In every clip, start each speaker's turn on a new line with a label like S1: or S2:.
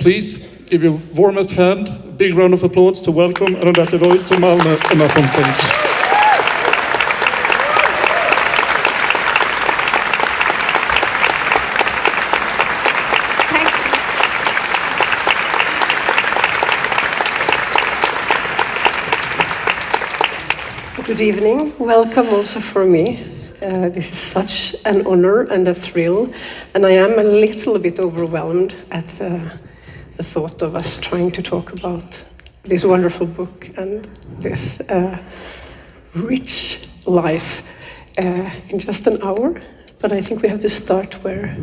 S1: Please give your warmest hand, a big round of applause to welcome Arundhati Roy to Malmö and up on stage.
S2: Good evening. Welcome also for me. This is such an honor and a thrill, and I am a little bit overwhelmed at the thought of us trying to talk about this wonderful book and this rich life in just an hour. But I think we have to start where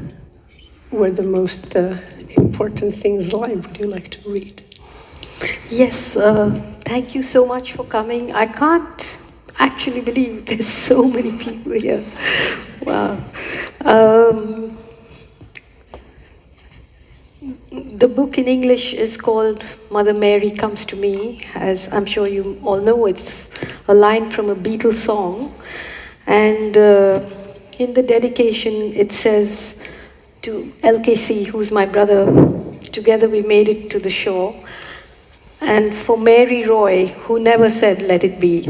S2: the most important things lie. Would you like to read?
S3: Yes, thank you so much for coming. I can't actually believe there's so many people here. Wow. The book in English is called Mother Mary Comes to Me. As I'm sure you all know, it's a line from a Beatles song. And in the dedication, it says to LKC, who's my brother, together we made it to the shore. And for Mary Roy, who never said, let it be.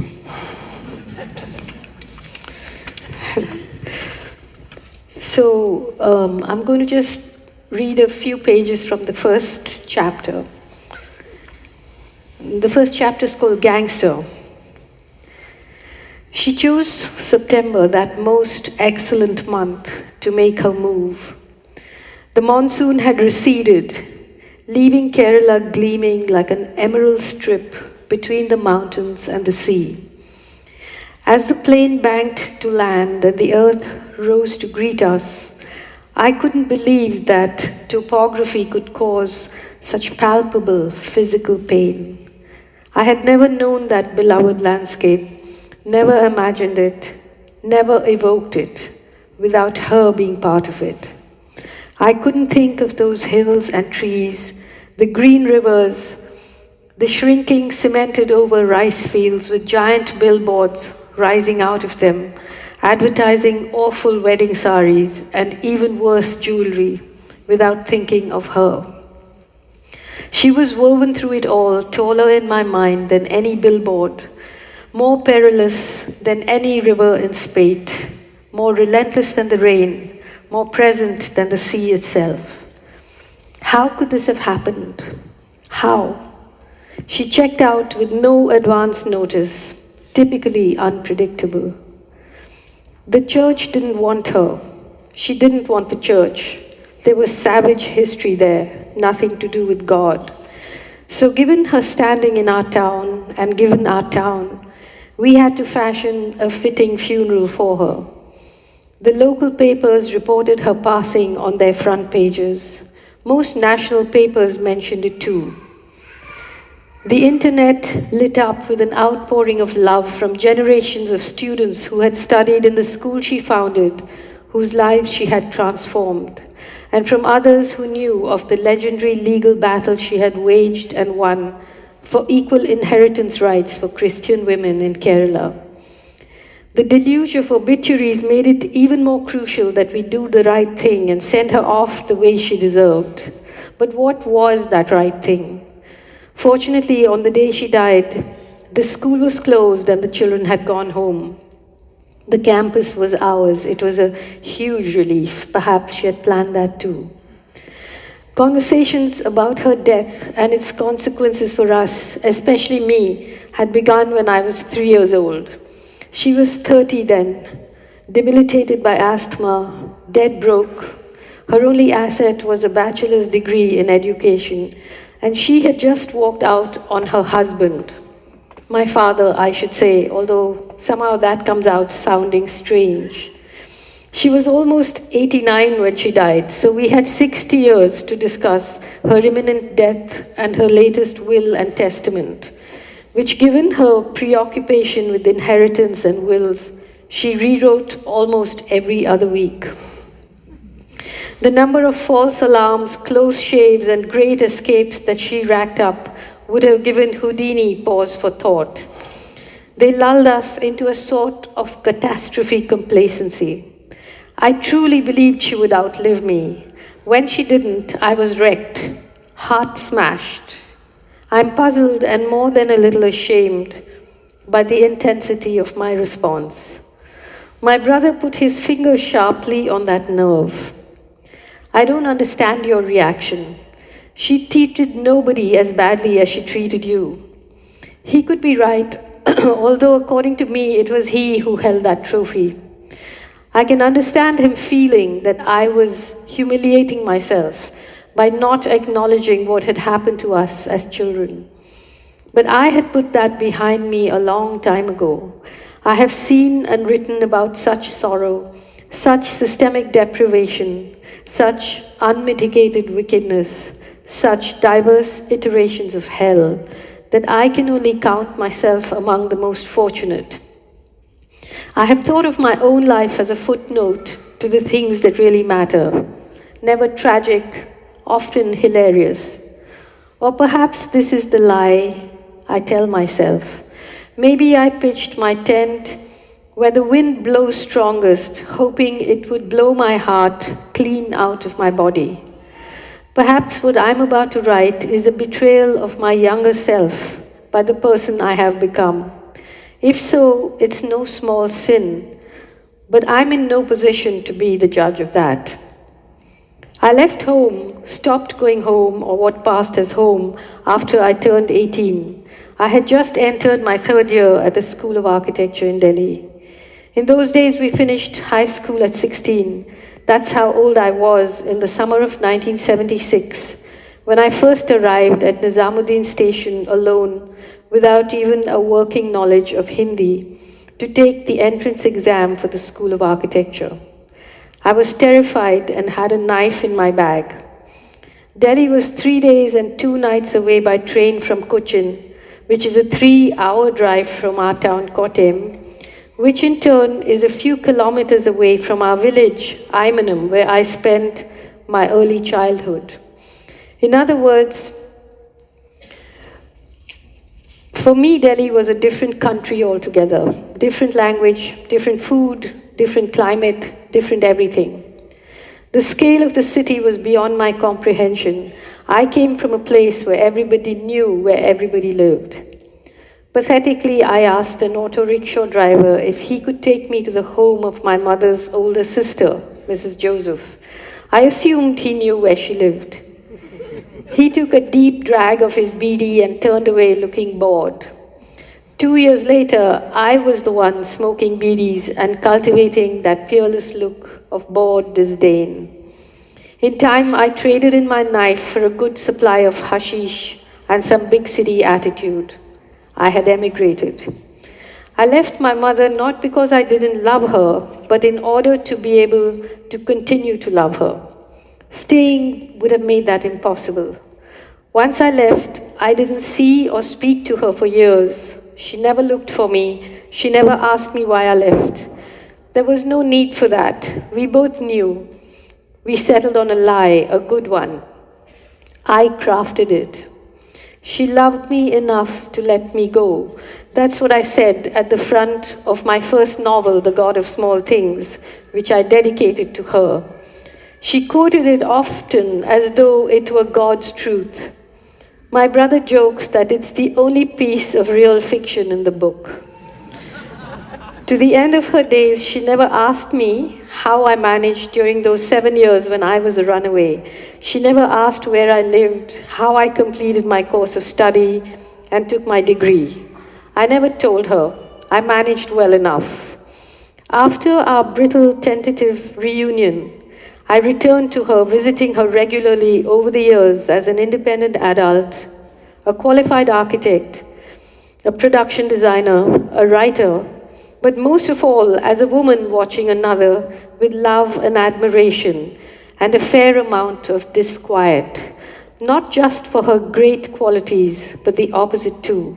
S3: So I'm going to just read a few pages from the first chapter. The first chapter is called Gangster. She chose September, that most excellent month, to make her move. The monsoon had receded, leaving Kerala gleaming like an emerald strip between the mountains and the sea. As the plane banked to land and the earth rose to greet us, I couldn't believe that topography could cause such palpable physical pain. I had never known that beloved landscape, never imagined it, never evoked it, without her being part of it. I couldn't think of those hills and trees, the green rivers, the shrinking cemented over rice fields with giant billboards rising out of them, advertising awful wedding saris and even worse jewelry, without thinking of her. She was woven through it all, taller in my mind than any billboard, more perilous than any river in spate, more relentless than the rain, more present than the sea itself. How could this have happened? How? She checked out with no advance notice, typically unpredictable. The church didn't want her. She didn't want the church. There was savage history there, nothing to do with God. So given her standing in our town, and given our town, we had to fashion a fitting funeral for her. The local papers reported her passing on their front pages. Most national papers mentioned it too. The internet lit up with an outpouring of love from generations of students who had studied in the school she founded, whose lives she had transformed, and from others who knew of the legendary legal battle she had waged and won for equal inheritance rights for Christian women in Kerala. The deluge of obituaries made it even more crucial that we do the right thing and send her off the way she deserved. But what was that right thing? Fortunately, on the day she died, the school was closed and the children had gone home. The campus was ours. It was a huge relief. Perhaps she had planned that too. Conversations about her death and its consequences for us, especially me, had begun when I was 3 years old. She was 30 then, debilitated by asthma, dead broke. Her only asset was a bachelor's degree in education, and she had just walked out on her husband. My father, I should say, although somehow that comes out sounding strange. She was almost 89 when she died, so we had 60 years to discuss her imminent death and her latest will and testament, which, given her preoccupation with inheritance and wills, she rewrote almost every other week. The number of false alarms, close shaves, and great escapes that she racked up would have given Houdini pause for thought. They lulled us into a sort of catastrophe complacency. I truly believed she would outlive me. When she didn't, I was wrecked, heart smashed. I'm puzzled and more than a little ashamed by the intensity of my response. My brother put his finger sharply on that nerve. I don't understand your reaction. She treated nobody as badly as she treated you. He could be right, although according to me, it was he who held that trophy. I can understand him feeling that I was humiliating myself by not acknowledging what had happened to us as children. But I had put that behind me a long time ago. I have seen and written about such sorrow, such systemic deprivation, such unmitigated wickedness, such diverse iterations of hell, that I can only count myself among the most fortunate. I have thought of my own life as a footnote to the things that really matter, never tragic, often hilarious. Or perhaps this is the lie I tell myself. Maybe I pitched my tent where the wind blows strongest, hoping it would blow my heart clean out of my body. Perhaps what I'm about to write is a betrayal of my younger self by the person I have become. If so, it's no small sin, but I'm in no position to be the judge of that. I left home, stopped going home or what passed as home after I turned 18. I had just entered my third year at the School of Architecture in Delhi. In those days, we finished high school at 16. That's how old I was in the summer of 1976, when I first arrived at Nizamuddin station alone, without even a working knowledge of Hindi, to take the entrance exam for the School of Architecture. I was terrified and had a knife in my bag. Delhi was 3 days and 2 nights away by train from Cochin, which is a 3-hour drive from our town Kottayam, which in turn is a few kilometers away from our village, Aimanam, where I spent my early childhood. In other words, for me, Delhi was a different country altogether. Different language, different food, different climate, different everything. The scale of the city was beyond my comprehension. I came from a place where everybody knew where everybody lived. Pathetically, I asked an auto rickshaw driver if he could take me to the home of my mother's older sister, Mrs. Joseph. I assumed he knew where she lived. He took a deep drag of his beedi and turned away looking bored. 2 years later, I was the one smoking beedis and cultivating that peerless look of bored disdain. In time, I traded in my knife for a good supply of hashish and some big city attitude. I had emigrated. I left my mother not because I didn't love her, but in order to be able to continue to love her. Staying would have made that impossible. Once I left, I didn't see or speak to her for years. She never looked for me. She never asked me why I left. There was no need for that. We both knew. We settled on a lie, a good one. I crafted it. She loved me enough to let me go. That's what I said at the front of my first novel, The God of Small Things, which I dedicated to her. She quoted it often as though it were God's truth. My brother jokes that it's the only piece of real fiction in the book. To the end of her days, she never asked me how I managed during those 7 years when I was a runaway. She never asked where I lived, how I completed my course of study, and took my degree. I never told her. I managed well enough. After our brittle, tentative reunion, I returned to her, visiting her regularly over the years as an independent adult, a qualified architect, a production designer, a writer, but most of all, as a woman watching another with love and admiration and a fair amount of disquiet, not just for her great qualities, but the opposite too.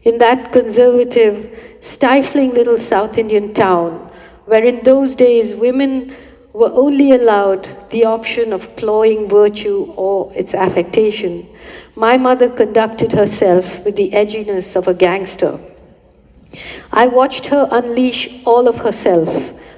S3: In that conservative, stifling little South Indian town, where in those days women were only allowed the option of cloying virtue or its affectation, my mother conducted herself with the edginess of a gangster. I watched her unleash all of herself,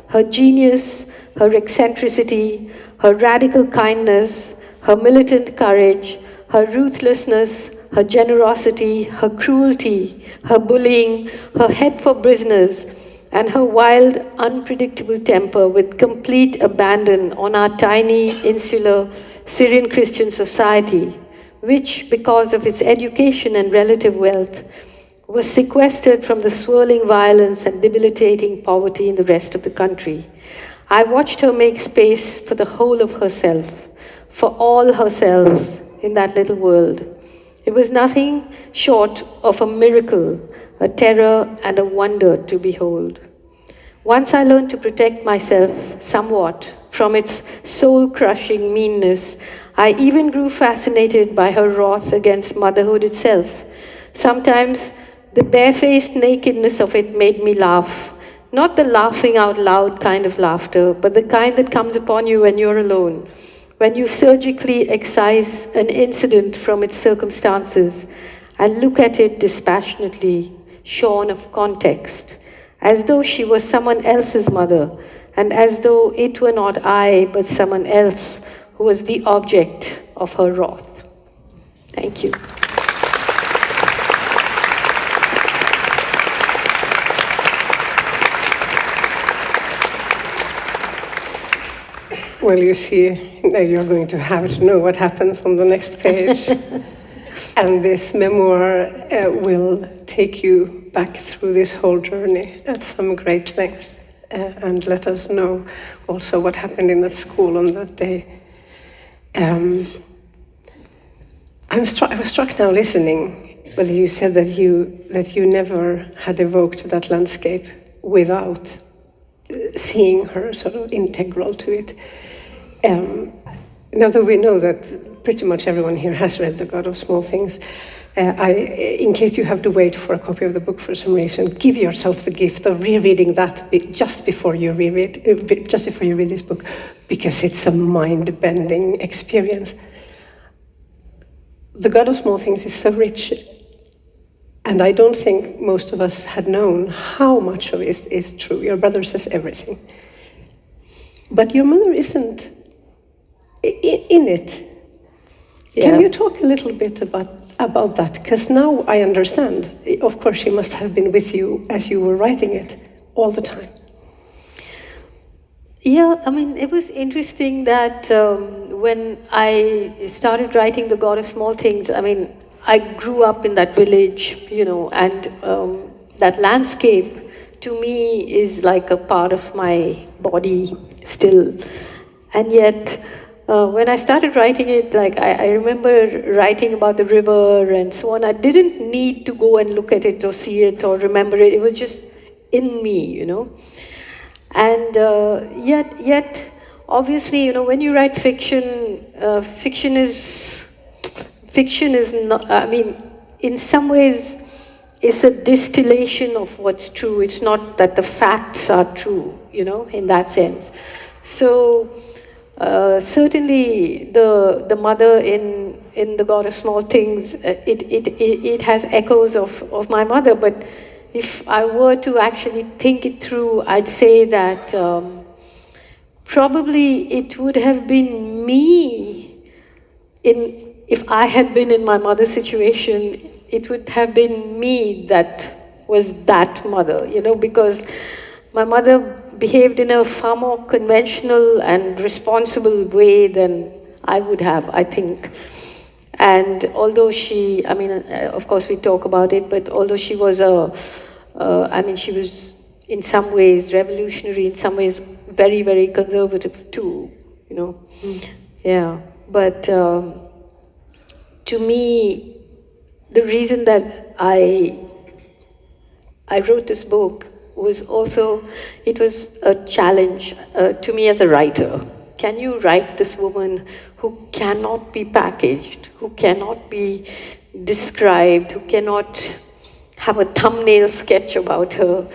S3: her genius, her eccentricity, her radical kindness, her militant courage, her ruthlessness, her generosity, her cruelty, her bullying, her head for business, and her wild, unpredictable temper with complete abandon on our tiny, insular Syrian Christian society, which, because of its education and relative wealth, was sequestered from the swirling violence and debilitating poverty in the rest of the country. I watched her make space for the whole of herself, for all herselves in that little world. It was nothing short of a miracle, a terror and a wonder to behold. Once I learned to protect myself somewhat from its soul-crushing meanness, I even grew fascinated by her wrath against motherhood itself. Sometimes the barefaced nakedness of it made me laugh. Not the laughing out loud kind of laughter, but the kind that comes upon you when you're alone, when you surgically excise an incident from its circumstances and look at it dispassionately, shorn of context, as though she was someone else's mother, and as though it were not I, but someone else who was the object of her wrath. Thank you.
S2: Well, you see, now you're going to have to know what happens on the next page. And this memoir will take you back through this whole journey at some great length and let us know also what happened in that school on that day. I was struck now listening whether you said that you never had evoked that landscape without seeing her sort of integral to it. Now that we know that pretty much everyone here has read The God of Small Things, in case you have to wait for a copy of the book for some reason, give yourself the gift of rereading that just before you read this book, because it's a mind-bending experience. The God of Small Things is so rich, and I don't think most of us had known how much of it is true. Your brother says everything. But your mother isn't in it.
S3: Yeah.
S2: Can you talk a little bit about that? Because now I understand. Of course, she must have been with you as you were writing it all the time.
S3: Yeah, I mean, it was interesting that when I started writing The God of Small Things, I mean, I grew up in that village, and that landscape to me is like a part of my body still. And yet, when I started writing it, like I remember writing about the river and so on. I didn't need to go and look at it or see it or remember it. It was just in me, And yet, obviously, when you write fiction, fiction is not, I mean, in some ways, it's a distillation of what's true. It's not that the facts are true, in that sense. So, certainly, the mother in The God of Small Things, it has echoes of my mother, but if I were to actually think it through, I'd say that probably it would have been me if I had been in my mother's situation, it would have been me that was that mother, because my mother behaved in a far more conventional and responsible way than I would have, I think. And although she, I mean, of course we talk about it, but although she was she was in some ways revolutionary, in some ways very, very conservative too, Yeah, but to me, the reason that I wrote this book was also, it was a challenge to me as a writer. Can you write this woman who cannot be packaged, who cannot be described, who cannot have a thumbnail sketch about her,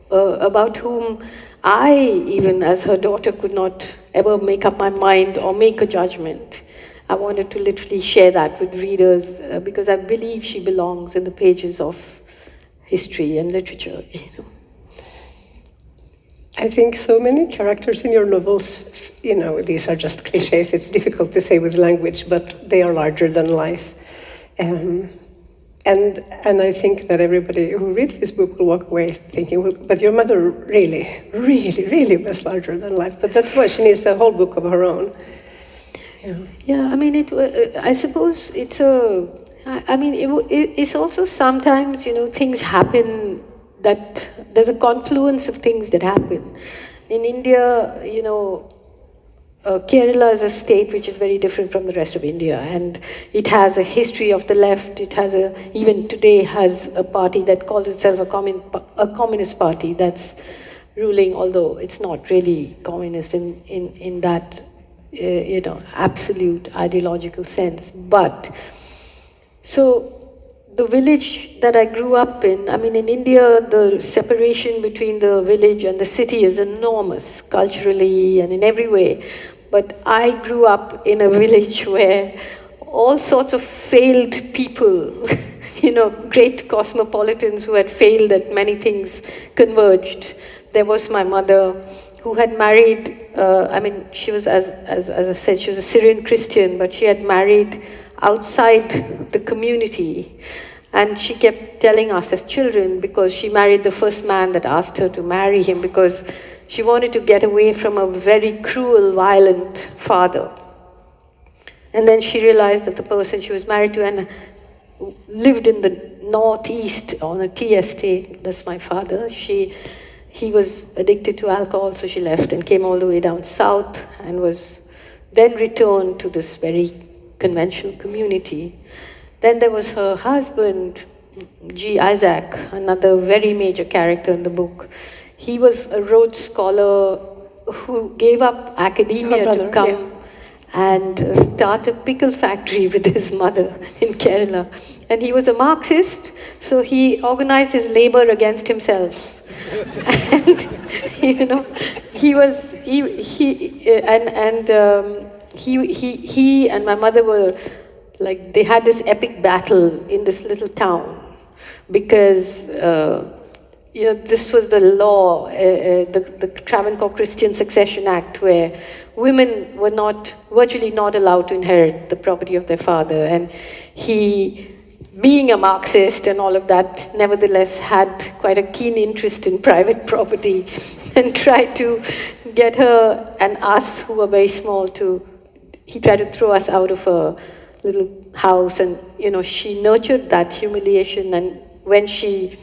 S3: about whom I, even as her daughter, could not ever make up my mind or make a judgment. I wanted to literally share that with readers because I believe she belongs in the pages of history and literature.
S2: I think so many characters in your novels, you know, these are just cliches, it's difficult to say with language, but they are larger than life. And I think that everybody who reads this book will walk away thinking, well, but your mother really, really, really was larger than life. But that's why she needs a whole book of her own.
S3: Yeah, I mean, I suppose it's it's also sometimes, you know, things happen that there's a confluence of things that happen. In India, you know, Kerala is a state which is very different from the rest of India, and it has a history of the left. It has even today has a party that calls itself a communist party that's ruling, although it's not really communist in that you know, absolute ideological sense. But so the village that I grew up in, I mean, in India, the separation between the village and the city is enormous, culturally and in every way. But I grew up in a village where all sorts of failed people, you know, great cosmopolitans who had failed at many things, converged. There was my mother, who had married, I mean, she was, as I said, she was a Syrian Christian, but she had married outside the community. And she kept telling us as children, because she married the first man that asked her to marry him, because she wanted to get away from a very cruel, violent father. And then she realized that the person she was married to and lived in the northeast on a tea estate. That's my father. He was addicted to alcohol, so she left and came all the way down south and was then returned to this very conventional community. Then there was her husband, G. Isaac, another very major character in the book. He was a Rhodes Scholar who gave up academia to come and start a pickle factory with his mother in Kerala. And he was a Marxist, so he organized his labor against himself. And, you know, he and my mother were like, they had this epic battle in this little town because, you know, this was the law, the Travancore Christian Succession Act, where women were virtually not allowed to inherit the property of their father. And he, being a Marxist and all of that, nevertheless had quite a keen interest in private property and tried to get her and us, who were very small, he tried to throw us out of a little house. And, you know, she nurtured that humiliation. And when she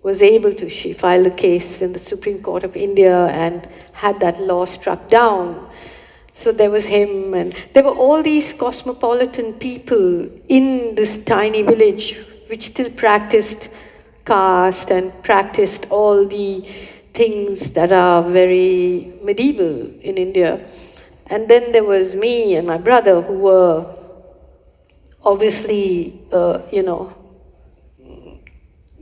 S3: was able to, she filed a case in the Supreme Court of India and had that law struck down. So there was him, and there were all these cosmopolitan people in this tiny village which still practiced caste and practiced all the things that are very medieval in India. And then there was me and my brother, who were obviously, you know,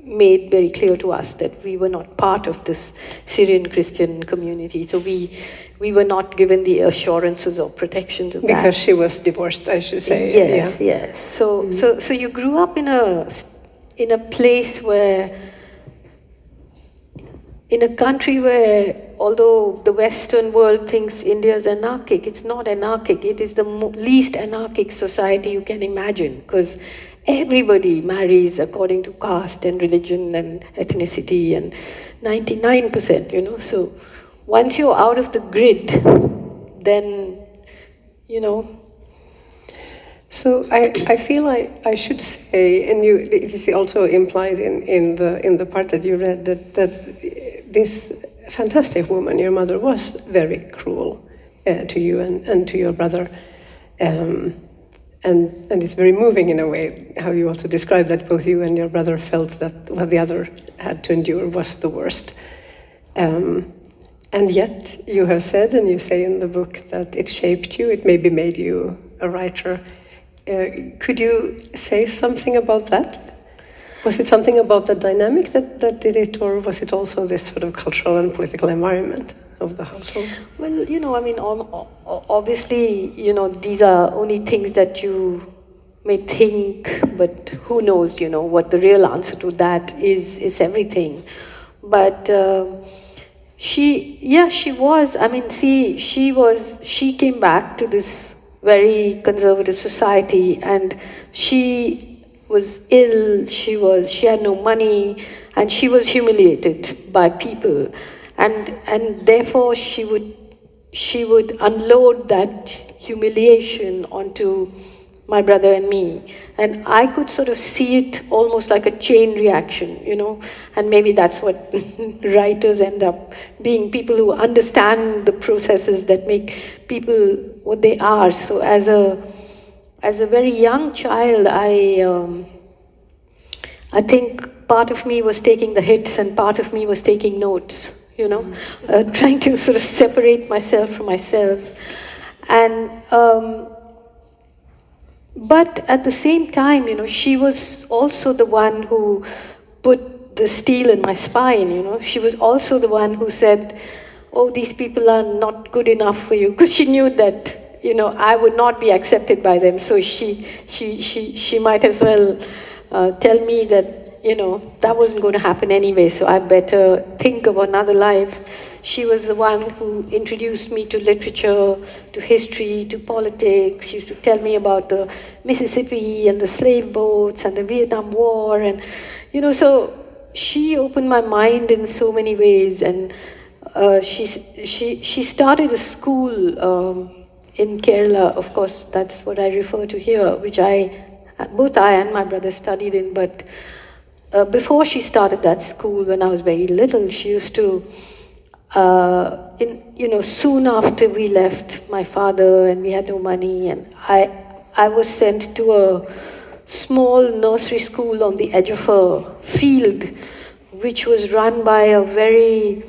S3: made very clear to us that we were not part of this Syrian Christian community. So we were not given the assurances or protections of that.
S2: Because she was divorced, I should say.
S3: Yes, yeah. Yes. So you grew up in a place where, in a country where, although the Western world thinks India is anarchic, it's not anarchic. It is the least anarchic society you can imagine, because everybody marries according to caste and religion and ethnicity, and 99%, you know. So once you're out of the grid, then, you know.
S2: So I feel I should say, and it is also implied in the part that you read, that this fantastic woman, your mother, was very cruel to you and to your brother. And it's very moving in a way, how you also describe that both you and your brother felt that what the other had to endure was the worst. And yet you have said, and you say in the book, that it shaped you, it maybe made you a writer. Could you say something about that? Was it something about the dynamic that did it, or was it also this sort of cultural and political environment of the household?
S3: Well, you know, I mean, obviously, you know, these are only things that you may think, but who knows, you know, what the real answer to that is everything. But she was. I mean, see, she came back to this very conservative society, and she was ill, she had no money, and she was humiliated by people. And therefore she would unload that humiliation onto my brother and me. And I could sort of see it almost like a chain reaction, you know, and maybe that's what writers end up being, people who understand the processes that make people what they are. So as a very young child, I think part of me was taking the hits and part of me was taking notes, you know, trying to sort of separate myself from myself. And but at the same time, you know, she was also the one who put the steel in my spine, you know. She was also the one who said, oh, these people are not good enough for you, because she knew that, you know, I would not be accepted by them. So she might as well tell me that, you know, that wasn't going to happen anyway, so I better think of another life. She was the one who introduced me to literature, to history, to politics. She used to tell me about the Mississippi and the slave boats and the Vietnam War. And, you know, so she opened my mind in so many ways. And she started a school in Kerala. Of course, that's what I refer to here, which both I and my brother studied in. But before she started that school, when I was very little, she used to, soon after we left my father and we had no money, and I was sent to a small nursery school on the edge of a field, which was run by a very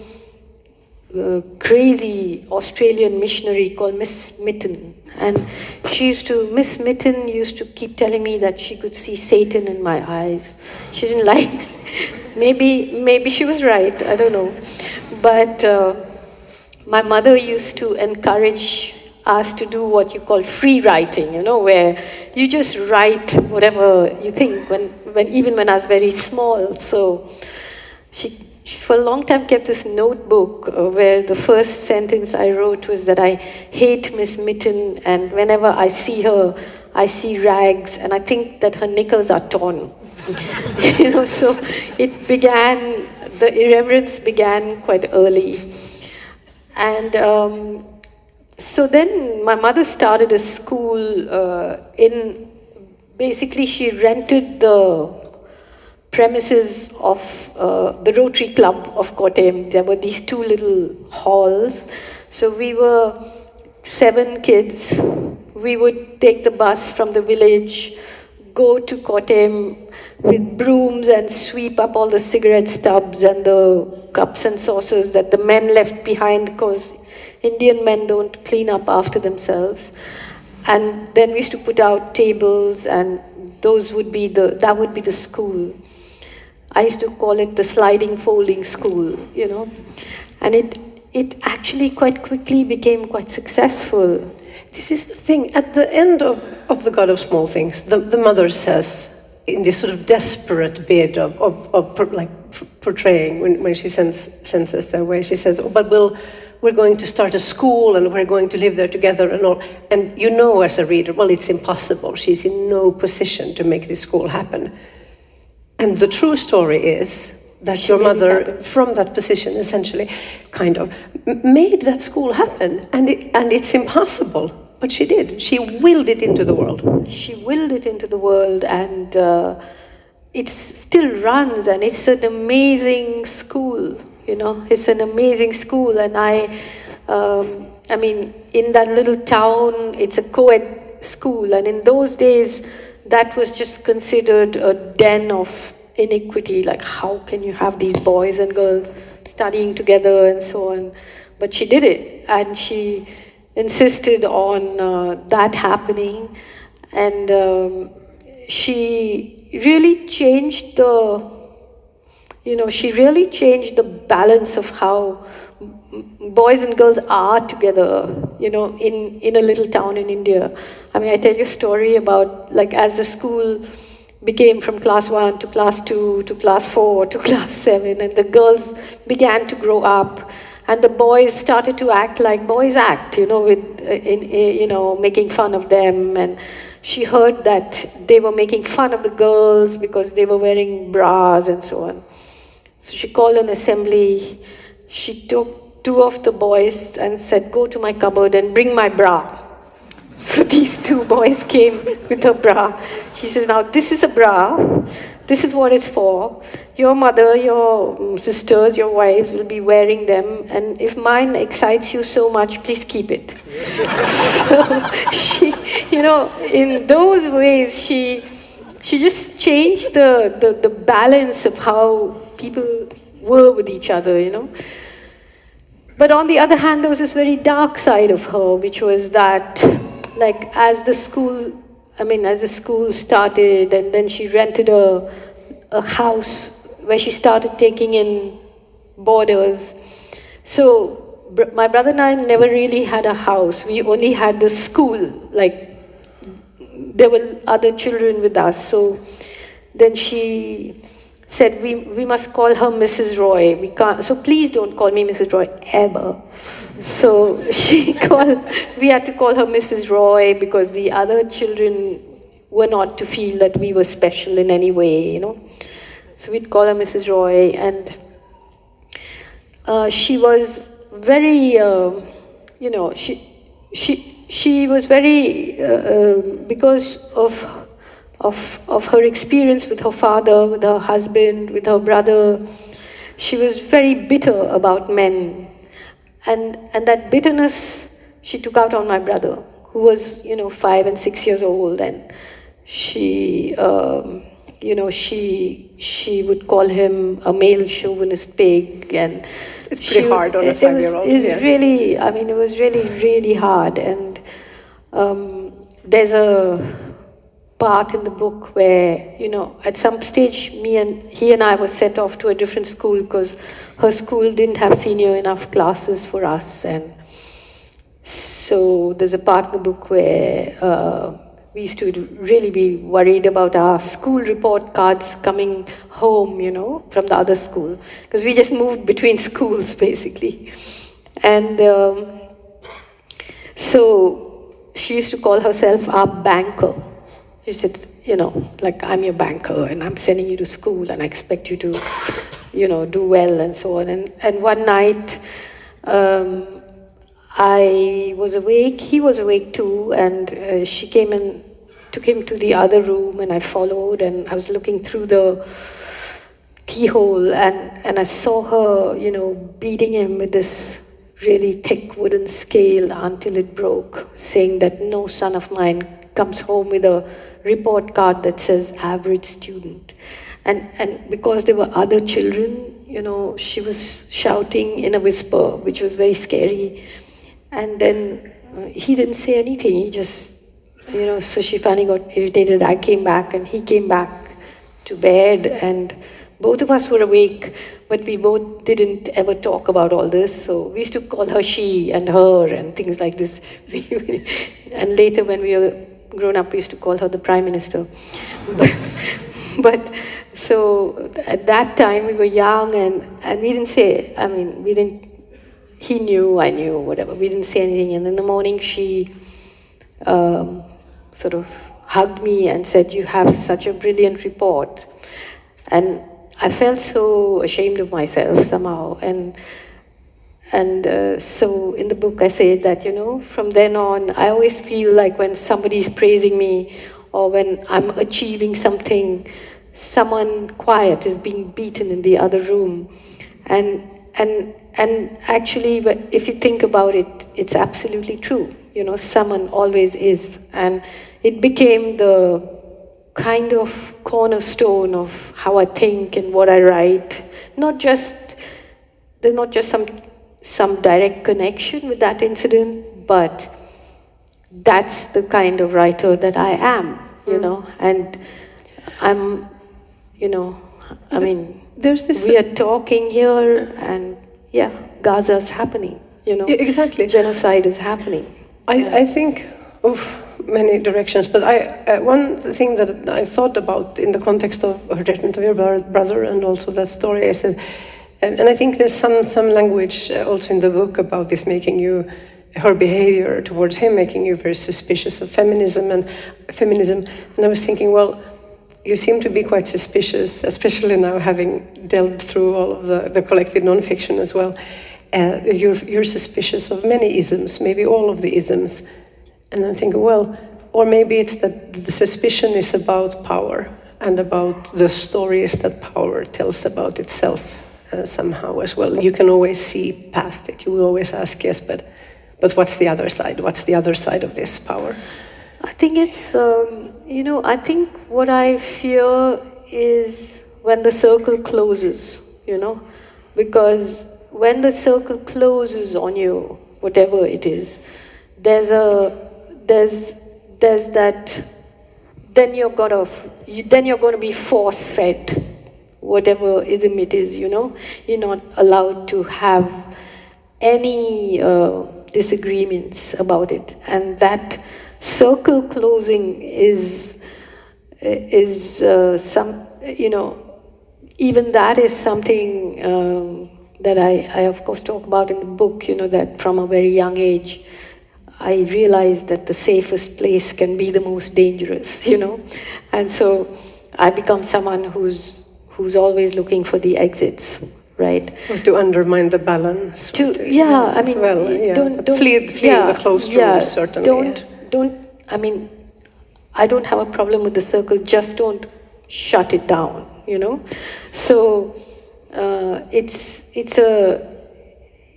S3: crazy Australian missionary called Miss Mitten. And Miss Mitten used to keep telling me that she could see Satan in my eyes. She didn't like, maybe she was right, I don't know. But my mother used to encourage us to do what you call free writing, you know, where you just write whatever you think, even when I was very small. So she for a long time kept this notebook where the first sentence I wrote was that I hate Miss Mitten, and whenever I see her, I see rags, and I think that her knickers are torn. You know, so the irreverence began quite early. And so then my mother started a school basically she rented the premises of the Rotary Club of Kottayam. There were these two little halls. So we were 7 kids. We would take the bus from the village, go to Kottayam with brooms and sweep up all the cigarette stubs and the cups and saucers that the men left behind, because Indian men don't clean up after themselves. And then we used to put out tables, and that would be the school. I used to call it the sliding folding school, you know. And it actually quite quickly became quite successful.
S2: This is the thing. At the end of The God of Small Things, the mother says, in this sort of desperate bid of portraying, when she sends us their way, she says, oh, but we're going to start a school and we're going to live there together and all. And you know as a reader, well, it's impossible. She's in no position to make this school happen. And the true story is that your mother, from that position, essentially, kind of made that school happen. And it's impossible, but she did. She willed it into the world.
S3: She willed it into the world, and it still runs, and it's an amazing school, you know. It's an amazing school, and I mean, in that little town, it's a co-ed school, and in those days, that was just considered a den of iniquity, like how can you have these boys and girls studying together and so on. But she did it, and she insisted on that happening, and she really changed the balance of how boys and girls are together, you know, in a little town in India. I mean, I tell you a story about, like, as the school became from class 1 to class 2 to class 4 to class 7, and the girls began to grow up, and the boys started to act like boys act, making fun of them. And she heard that they were making fun of the girls because they were wearing bras and so on. So she called an assembly. She took 2 of the boys and said, "Go to my cupboard and bring my bra." So these 2 boys came with a bra. She says, "Now this is a bra. This is what it's for. Your mother, your sisters, your wives will be wearing them. And if mine excites you so much, please keep it." So she, in those ways, she just changed the balance of how people were with each other, But on the other hand, there was this very dark side of her, which was that, like, as the school started, and then she rented a house where she started taking in boarders. So my brother and I never really had a house. We only had the school. Like, there were other children with us. So then she said, we must call her Mrs. Roy. We can't, so please don't call me Mrs. Roy ever. So we had to call her Mrs. Roy because the other children were not to feel that we were special in any way, So we'd call her Mrs. Roy, and she was very, she was very, because of her experience with her father, with her husband, with her brother, she was very bitter about men. And that bitterness she took out on my brother, who was, 5 and 6 years old, and she would call him a male chauvinist pig, and
S2: it's pretty hard on a 5-year-old.
S3: It was really, really hard. And there's a part in the book where, at some stage, he and I were sent off to a different school because her school didn't have senior enough classes for us. And so there's a part in the book where we used to really be worried about our school report cards coming home, from the other school, because we just moved between schools, basically. And so she used to call herself our banker. She said, like, I'm your banker, and I'm sending you to school, and I expect you to, do well, and so on. And one night, I was awake, he was awake too, and she came and took him to the other room, and I followed, and I was looking through the keyhole, and I saw her, beating him with this really thick wooden scale until it broke, saying that no son of mine comes home with a report card that says average student. And because there were other children, she was shouting in a whisper, which was very scary. And then he didn't say anything. He just, so she finally got irritated. I came back, and he came back to bed, and both of us were awake, but we both didn't ever talk about all this. So we used to call her she and her and things like this. And later, when we were grown up, we used to call her the Prime Minister. But so at that time, we were young, and we didn't say, he knew, I knew, whatever. We didn't say anything. And in the morning, she sort of hugged me and said, "You have such a brilliant report." And I felt so ashamed of myself somehow. And so in the book, I say that, from then on, I always feel like when somebody's praising me, or when I'm achieving something, someone quiet is being beaten in the other room. And actually, if you think about it, it's absolutely true. Someone always is. And it became the kind of cornerstone of how I think and what I write. There's not just some direct connection with that incident, but that's the kind of writer that I am, and I'm,
S2: there's this.
S3: We are talking here, and Gaza's happening,
S2: Exactly.
S3: Genocide is happening.
S2: I think of many directions, but one thing that I thought about in the context of her treatment of your brother and also that story, I said, And I think there's some language also in the book about this making you, her behavior towards him making you very suspicious of feminism. And I was thinking, well, you seem to be quite suspicious, especially now having delved through all of the collected nonfiction as well. You're suspicious of many isms, maybe all of the isms. And I'm thinking, well, or maybe it's that the suspicion is about power and about the stories that power tells about itself somehow as well. You can always see past it. You will always ask, yes, but what's the other side? What's the other side of this power?
S3: I think it's, I think what I fear is when the circle closes, because when the circle closes on you, whatever it is, there's that, then you're going to be force-fed, whatever ism it is, You're not allowed to have any disagreements about it. And that circle closing is some, even that is something that I of course talk about in the book, that from a very young age, I realized that the safest place can be the most dangerous, And so I become someone who's always looking for the exits, right?
S2: Or to undermine the balance.
S3: Don't
S2: flee the closed room, certainly.
S3: I don't have a problem with the circle, just don't shut it down, So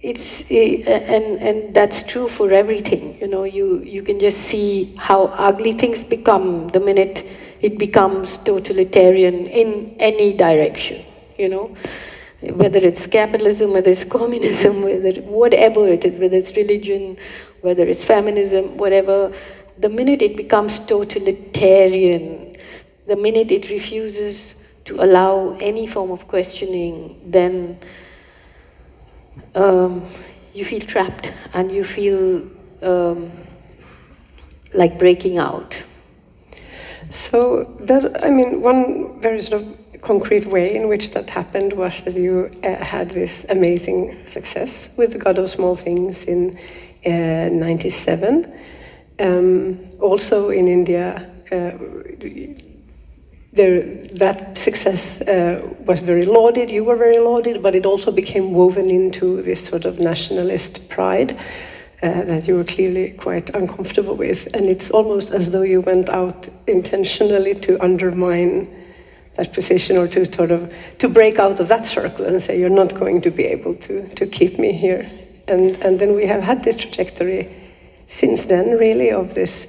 S3: and that's true for everything, you can just see how ugly things become the minute it becomes totalitarian in any direction, whether it's capitalism, whether it's communism, whatever it is, whether it's religion, whether it's feminism, whatever, the minute it becomes totalitarian, the minute it refuses to allow any form of questioning, then you feel trapped and you feel like breaking out.
S2: So one very sort of concrete way in which that happened was that you had this amazing success with The God of Small Things in 97. Also in India, that success was very lauded, you were very lauded, but it also became woven into this sort of nationalist pride that you were clearly quite uncomfortable with. And it's almost as though you went out intentionally to undermine that position, or to break out of that circle and say, you're not going to be able to keep me here. And then we have had this trajectory since then, really, of this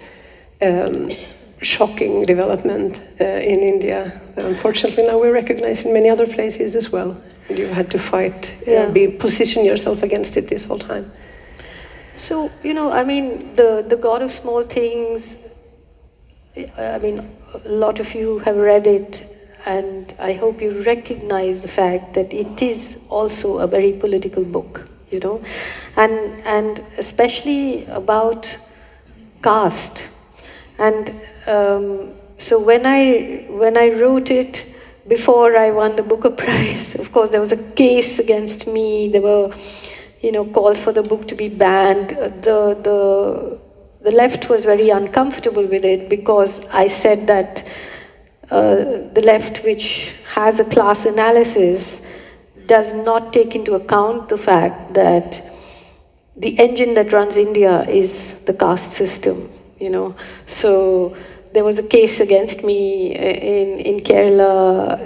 S2: shocking development in India. Unfortunately, now we recognize in many other places as well. And you had to fight, position yourself against it this whole time.
S3: So, the God of Small Things, a lot of you have read it, and I hope you recognize the fact that it is also a very political book, and especially about caste. And so when I wrote it, before I won the Booker Prize, of course there was a case against me. There were, calls for the book to be banned. The left was very uncomfortable with it because I said that the left, which has a class analysis, does not take into account the fact that the engine that runs India is the caste system, So there was a case against me in Kerala.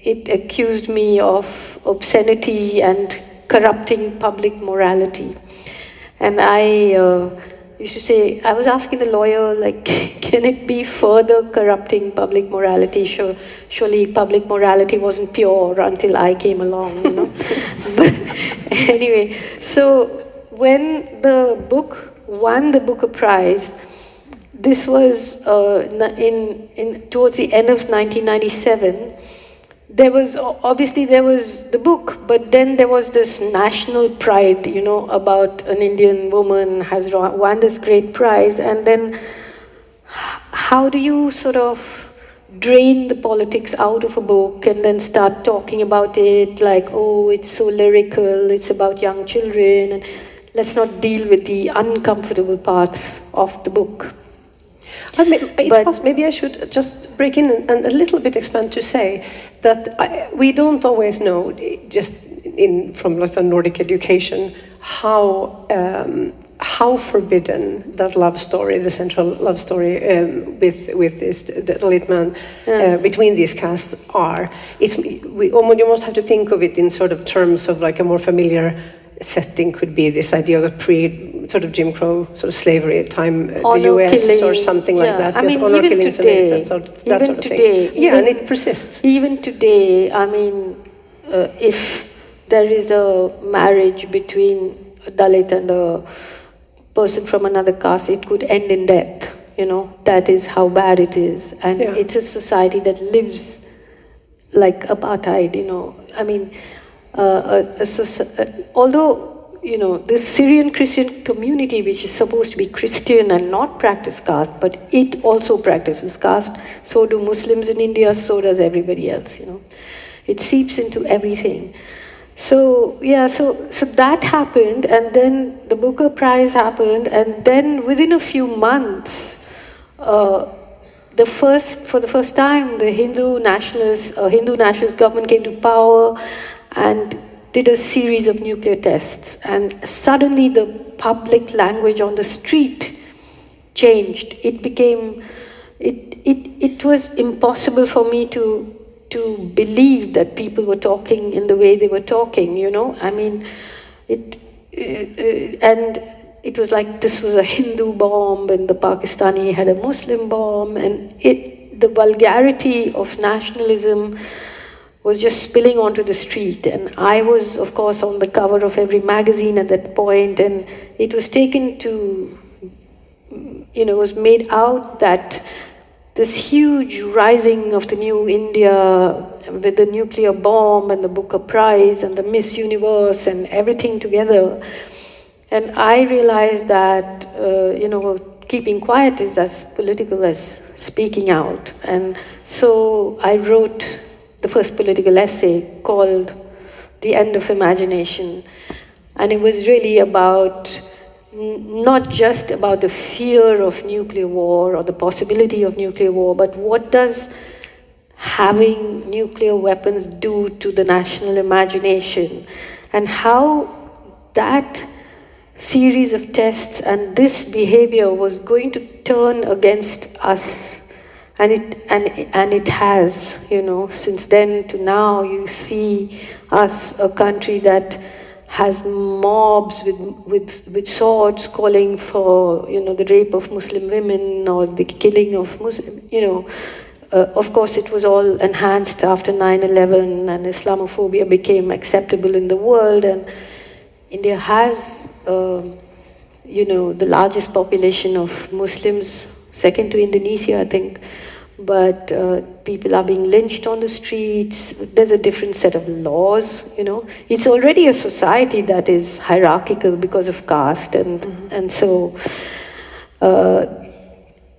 S3: It accused me of obscenity and corrupting public morality. And I used to say, I was asking the lawyer, can it be further corrupting public morality? Surely public morality wasn't pure until I came along, But anyway, so when the book won the Booker Prize, this was towards the end of 1997. There was the book, but then there was this national pride, about an Indian woman has won this great prize, and then how do you sort of drain the politics out of a book and then start talking about it like, oh, it's so lyrical, it's about young children, and let's not deal with the uncomfortable parts of the book.
S2: Maybe I should just break in and a little bit expand to say that we don't always know, just from like the Nordic education, how forbidden that love story, the central love story with this the lead man between these casts are. You almost have to think of it in sort of terms of like a more familiar setting could be this idea of the sort of Jim Crow, sort of slavery time, the US
S3: killing,
S2: or something like that.
S3: I mean,
S2: honor
S3: even
S2: killings
S3: today,
S2: and that sort of
S3: today,
S2: thing. Yeah, and it persists.
S3: Even today, I mean, if there is a marriage between a Dalit and a person from another caste, it could end in death. That is how bad it is. And it's a society that lives like apartheid, I mean, although, this Syrian Christian community, which is supposed to be Christian and not practice caste, but it also practices caste, so do Muslims in India, so does everybody else, It seeps into everything. So that happened, and then the Booker Prize happened, and then within a few months, for the first time, the Hindu nationalist government came to power and did a series of nuclear tests, and suddenly the public language on the street changed. It was impossible for me to believe that people were talking in the way they were talking, I mean, and it was like this was a Hindu bomb and the Pakistani had a Muslim bomb, and the vulgarity of nationalism was just spilling onto the street. And I was, of course, on the cover of every magazine at that point, and it was taken to, was made out that this huge rising of the new India with the nuclear bomb and the Booker Prize and the Miss Universe and everything together. And I realized that, keeping quiet is as political as speaking out. And so I wrote the first political essay called The End of Imagination. And it was really about not just about the fear of nuclear war or the possibility of nuclear war, but what does having nuclear weapons do to the national imagination, and how that series of tests and this behavior was going to turn against us. And it has, since then to now, you see us, a country that has mobs with swords calling for, the rape of Muslim women or the killing of Muslim, of course it was all enhanced after 9/11 and Islamophobia became acceptable in the world, and India has, the largest population of Muslims, second to Indonesia, I think. But people are being lynched on the streets. There's a different set of laws, It's already a society that is hierarchical because of caste, and so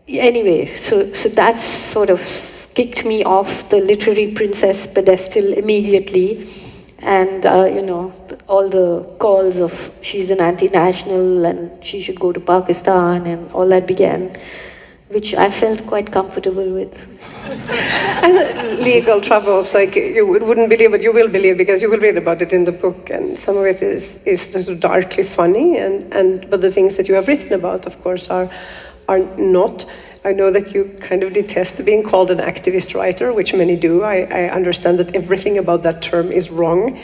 S3: anyway, so that's sort of kicked me off the literary princess pedestal immediately, and all the calls of she's an anti-national and she should go to Pakistan and all that began, which I felt quite comfortable with.
S2: And legal troubles, like you wouldn't believe, but you will believe because you will read about it in the book, and some of it is sort of darkly funny, but the things that you have written about, of course, are not. I know that you kind of detest being called an activist writer, which many do. I understand that everything about that term is wrong.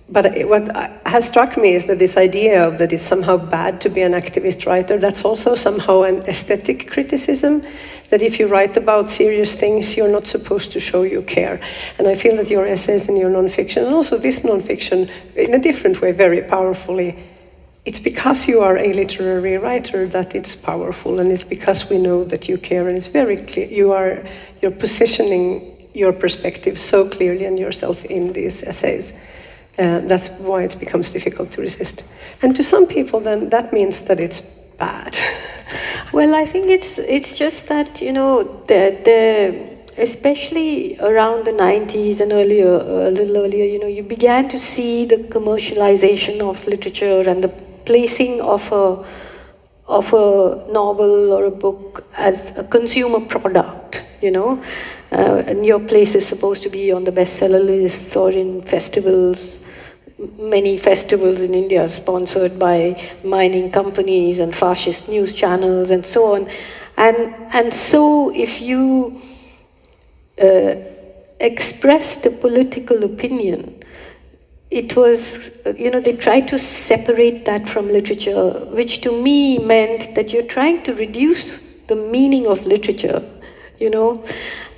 S2: But what has struck me is that this idea of that it's somehow bad to be an activist writer, that's also somehow an aesthetic criticism, that if you write about serious things, you're not supposed to show you care. And I feel that your essays and your nonfiction, and also this nonfiction, in a different way, very powerfully, it's because you are a literary writer that it's powerful, and it's because we know that you care, and it's very clear. You're positioning your perspective so clearly and yourself in these essays. That's why it becomes difficult to resist. And to some people, then, that means that it's bad.
S3: Well, I think it's just that, you know, especially around the 90s and earlier, a little earlier, you know, you began to see the commercialization of literature and the placing of a novel or a book as a consumer product, you know. And your place is supposed to be on the bestseller lists or in festivals. Many festivals in India are sponsored by mining companies and fascist news channels and so on. And so if you expressed a political opinion, it was, you know, they tried to separate that from literature, which to me meant that you're trying to reduce the meaning of literature, you know,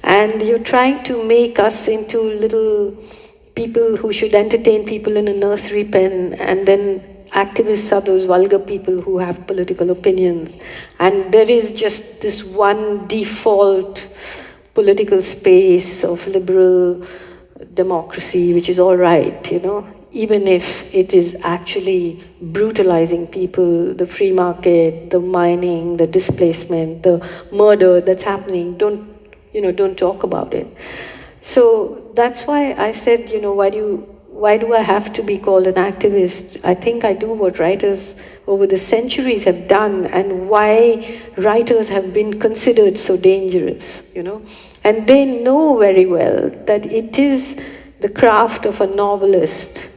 S3: and you're trying to make us into little people who should entertain people in a nursery pen, and then activists are those vulgar people who have political opinions. And there is just this one default political space of liberal democracy, which is all right, you know, even if it is actually brutalizing people, the free market, the mining, the displacement, the murder that's happening. Don't talk about it. So that's why I said, you know, why do I have to be called an activist? I think I do what writers over the centuries have done, and why writers have been considered so dangerous, you know. And they know very well that it is the craft of a novelist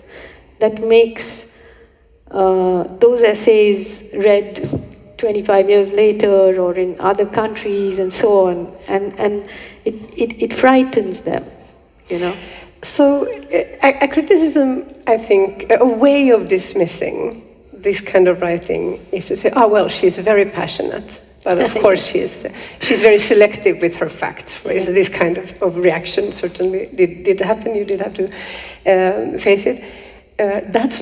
S3: that makes those essays read 25 years later or in other countries and so on, and it frightens them, you know.
S2: So a criticism, I think, a way of dismissing this kind of writing is to say, oh, well, she's very passionate, but of course she's very selective with her facts. Is this kind of reaction certainly did happen? You did have to face it. That's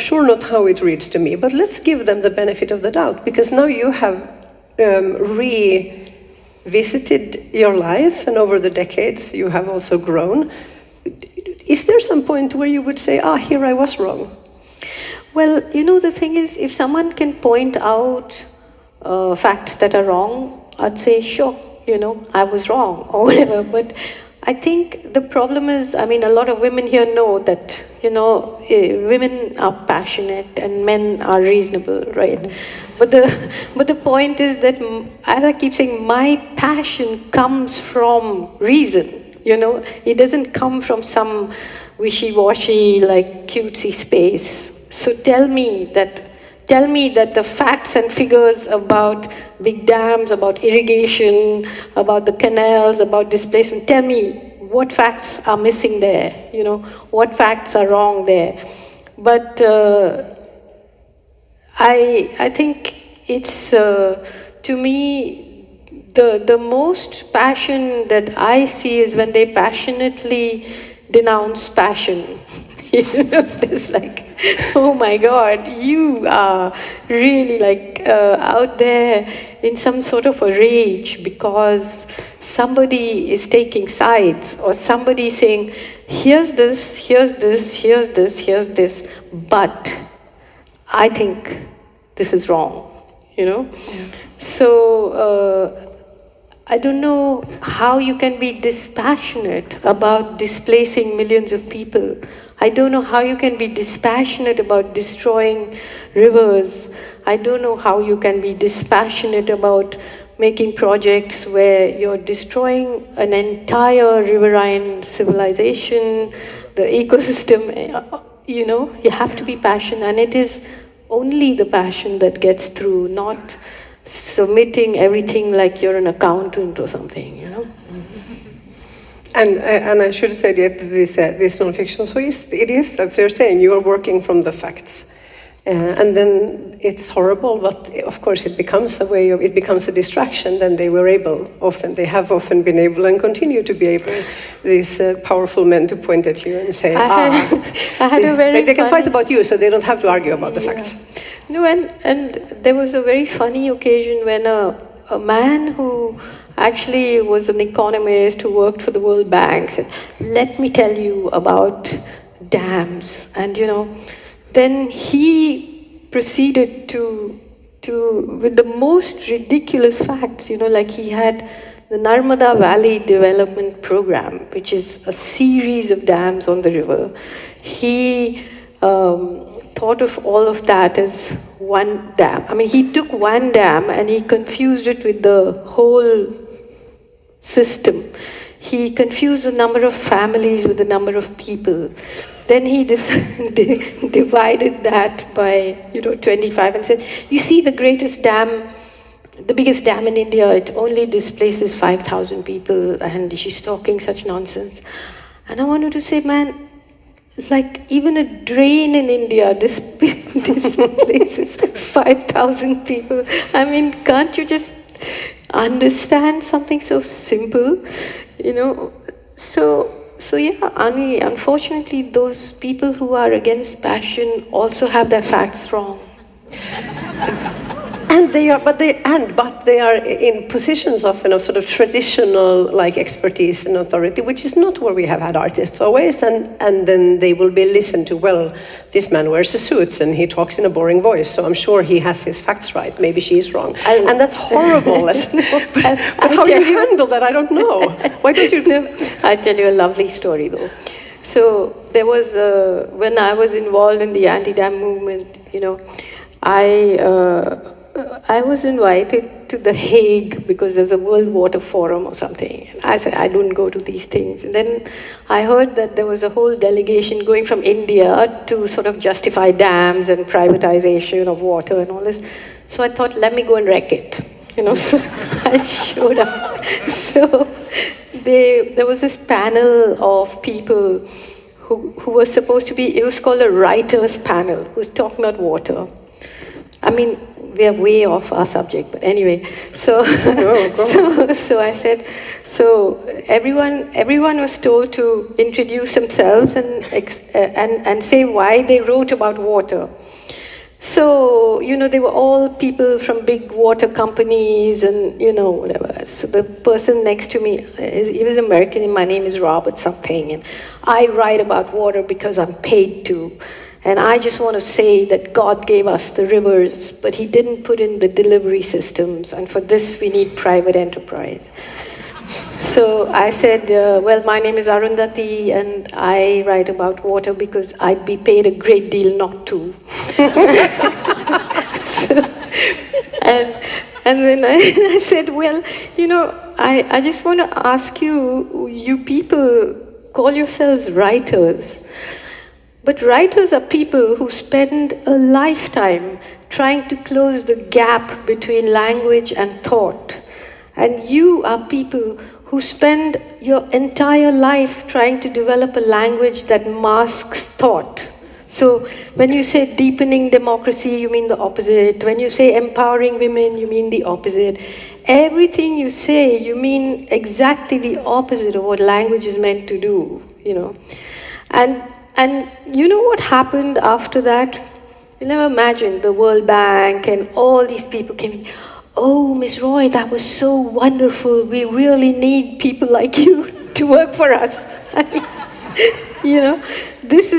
S2: sure not how it reads to me, but let's give them the benefit of the doubt, because now you have revisited your life, and over the decades you have also grown. Is there some point where you would say, here I was wrong?
S3: Well, you know, the thing is, if someone can point out facts that are wrong, I'd say, sure, you know, I was wrong, or whatever. But I think the problem is, I mean, a lot of women here know that, you know, women are passionate and men are reasonable, right? Mm-hmm. But the point is that, as I keep saying, my passion comes from reason. You know, it doesn't come from some wishy-washy, like, cutesy space. So tell me that the facts and figures about big dams, about irrigation, about the canals, about displacement, tell me what facts are missing there, you know, what facts are wrong there. But I think it's, to me, the most passion that I see is when they passionately denounce passion. You know, it's like, oh my God, you are really like out there in some sort of a rage because somebody is taking sides, or somebody saying, here's this, here's this, here's this, here's this, but I think this is wrong, you know? Yeah. So, I don't know how you can be dispassionate about displacing millions of people. I don't know how you can be dispassionate about destroying rivers. I don't know how you can be dispassionate about making projects where you're destroying an entire riverine civilization, the ecosystem. You know, you have to be passionate, and it is only the passion that gets through, not submitting everything like you're an accountant or something, you know.
S2: And I should say that this non-fiction, so it is that they're saying you are working from the facts, and then it's horrible, but of course it becomes a distraction. Then they have often been able and continue to be able, these powerful men, to point at you and say, they can fight about you, so they don't have to argue about the facts.
S3: No, and there was a very funny occasion when a man who actually was an economist who worked for the World Bank said, let me tell you about dams. And, you know, then he proceeded to with the most ridiculous facts, like he had the Narmada Valley Development Program, which is a series of dams on the river. He thought of all of that as one dam. I mean, he took one dam and he confused it with the whole system. He confused the number of families with the number of people. Then he divided that by 25 and said, you see the greatest dam, the biggest dam in India, it only displaces 5,000 people, and she's talking such nonsense. And I wanted to say, man, like even a drain in India displaces 5,000 people. I mean, can't you just understand something so simple? So yeah, Ani, unfortunately, those people who are against passion also have their facts wrong.
S2: And they are in positions of sort of traditional expertise and authority, which is not where we have had artists always. And then they will be listened to. Well, this man wears a suit and he talks in a boring voice, so I'm sure he has his facts right. Maybe she's wrong, and that's horrible. but how do you handle that? I don't know. Why don't you do?
S3: I'll tell you a lovely story though. So there was when I was involved in the anti-dam movement, I was invited to The Hague because there's a World Water Forum or something. And I said, I don't go to these things. And then I heard that there was a whole delegation going from India to sort of justify dams and privatization of water and all this. So I thought, let me go and wreck it. So I showed up. So there was this panel of people who was supposed to be, it was called a writers panel, who was talking about water. I mean, we are way off our subject, but anyway. So, so I said, so everyone was told to introduce themselves and say why they wrote about water. So, they were all people from big water companies and, whatever. So the person next to me, he was American, and my name is Robert something, and I write about water because I'm paid to. And I just want to say that God gave us the rivers, but He didn't put in the delivery systems, and for this we need private enterprise. So I said, well, my name is Arundhati, and I write about water because I'd be paid a great deal not to. And then I said, well, I just want to ask you, you people call yourselves writers. But writers are people who spend a lifetime trying to close the gap between language and thought. And you are people who spend your entire life trying to develop a language that masks thought. So when you say deepening democracy, you mean the opposite. When you say empowering women, you mean the opposite. Everything you say, you mean exactly the opposite of what language is meant to do, And you know what happened after that? You'll never imagine the World Bank and all these people came in. Oh, Ms. Roy, that was so wonderful. We really need people like you to work for us. This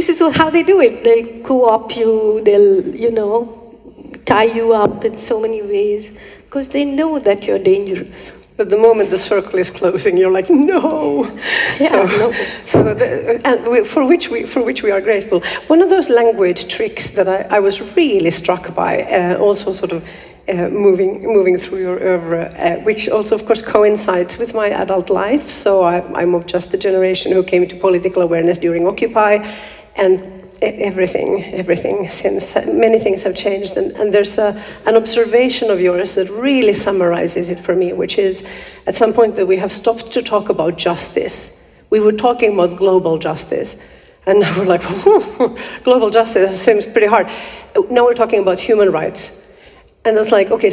S3: is how they do it. They'll co-opt you, they'll, tie you up in so many ways because they know that you're dangerous.
S2: But the moment the circle is closing, you're like, no. For which we are grateful. One of those language tricks that I was really struck by, also sort of moving through your oeuvre, which also, of course, coincides with my adult life. So I'm of just the generation who came to political awareness during Occupy, and everything since. Many things have changed, and there's an observation of yours that really summarizes it for me, which is at some point that we have stopped to talk about justice. We were talking about global justice, and now we're like, global justice seems pretty hard. Now we're talking about human rights. And it's like, okay,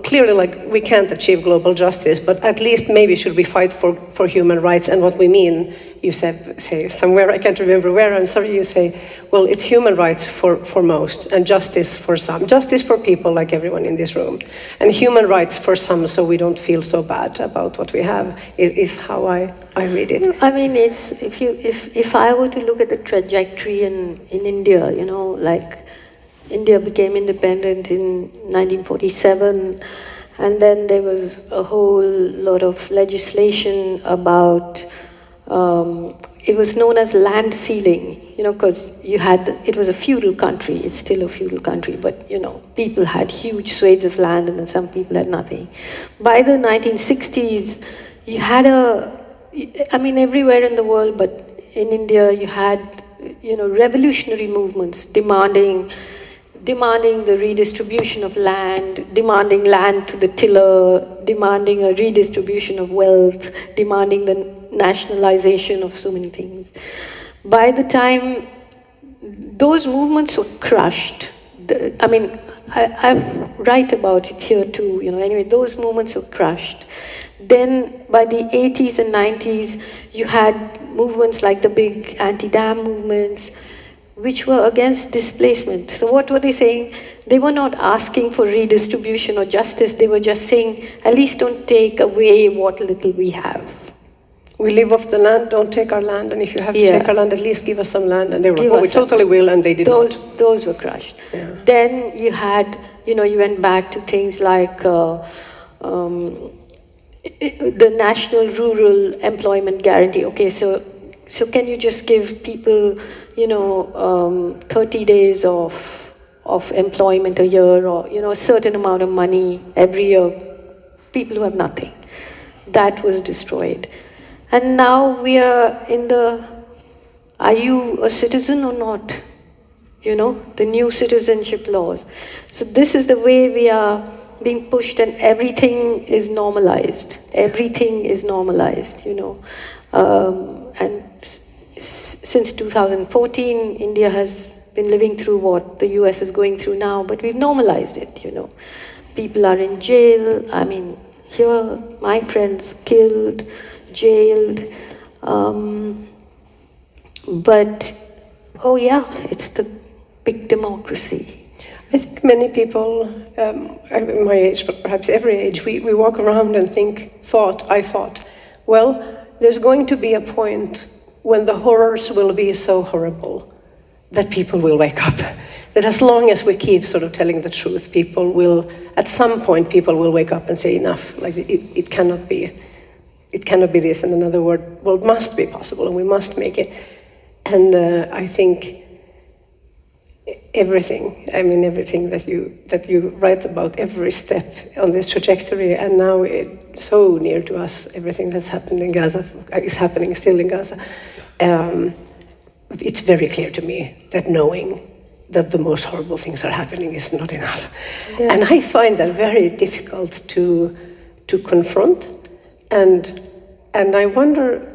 S2: clearly we can't achieve global justice, but at least maybe should we fight for human rights. And what we mean, you say somewhere, I can't remember where, I'm sorry, you say, well, it's human rights for most, and justice for some. Justice for people like everyone in this room. And human rights for some, so we don't feel so bad about what we have, is how I read it.
S3: I mean, if I were to look at the trajectory in India, India became independent in 1947, and then there was a whole lot of legislation about, it was known as land sealing, because it was a feudal country, it's still a feudal country, but people had huge swathes of land and then some people had nothing. By the 1960s, you had everywhere in the world, but in India you had, revolutionary movements demanding the redistribution of land, demanding land to the tiller, demanding a redistribution of wealth, demanding the nationalization of so many things. By the time those movements were crushed, I write about it here too, anyway, those movements were crushed. Then by the 80s and 90s, you had movements like the big anti-dam movements, which were against displacement. So what were they saying? They were not asking for redistribution or justice, they were just saying, at least don't take away what little we have.
S2: We live off the land, don't take our land, and if you have to take our land, at least give us some land. And they were like, oh, we totally will, and they did not.
S3: Those were crushed.
S2: Yeah.
S3: Then you had, you went back to things like the National Rural Employment Guarantee. Okay, so can you just give people, 30 days of employment a year, or, a certain amount of money every year, people who have nothing. That was destroyed. And now we are in are you a citizen or not? The new citizenship laws. So this is the way we are being pushed, and everything is normalized. Everything is normalized, and since 2014, India has been living through what the US is going through now, but we've normalized it, People are in jail. Here, my friends killed, jailed. But, oh yeah, it's the big democracy.
S2: I think many people, my age, but perhaps every age, we walk around and I thought, well, there's going to be a point when the horrors will be so horrible that people will wake up. That as long as we keep sort of telling the truth, at some point, people will wake up and say enough. Like it cannot be this, and another world must be possible, and we must make it. And I think everything that you write about, every step on this trajectory, and now it's so near to us, everything that's happened in Gaza is happening still in Gaza. It's very clear to me that knowing that the most horrible things are happening is not enough. Yeah. And I find that very difficult to confront. And I wonder,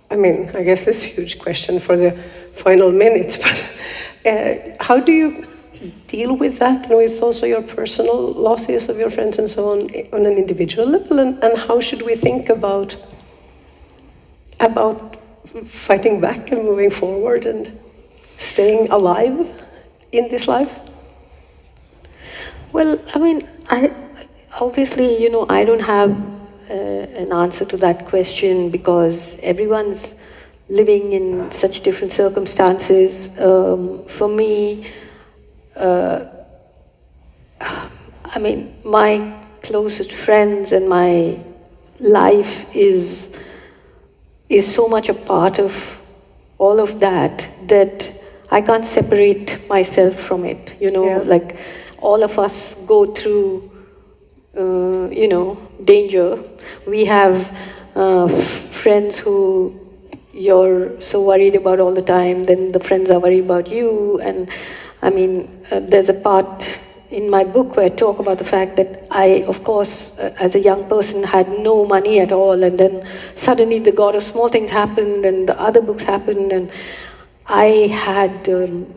S2: I guess this is a huge question for the final minutes, but how do you deal with that, and with also your personal losses of your friends and so on an individual level, and how should we think about fighting back and moving forward and staying alive in this life?
S3: Well, I obviously, I don't have an answer to that question, because everyone's living in such different circumstances. For me, my closest friends and my life is so much a part of all of that I can't separate myself from it. Like all of us go through danger. We have friends who you're so worried about all the time, then the friends are worried about you. And there's a part in my book where I talk about the fact that I, of course, as a young person, had no money at all, and then suddenly the God of Small Things happened, and the other books happened, and I had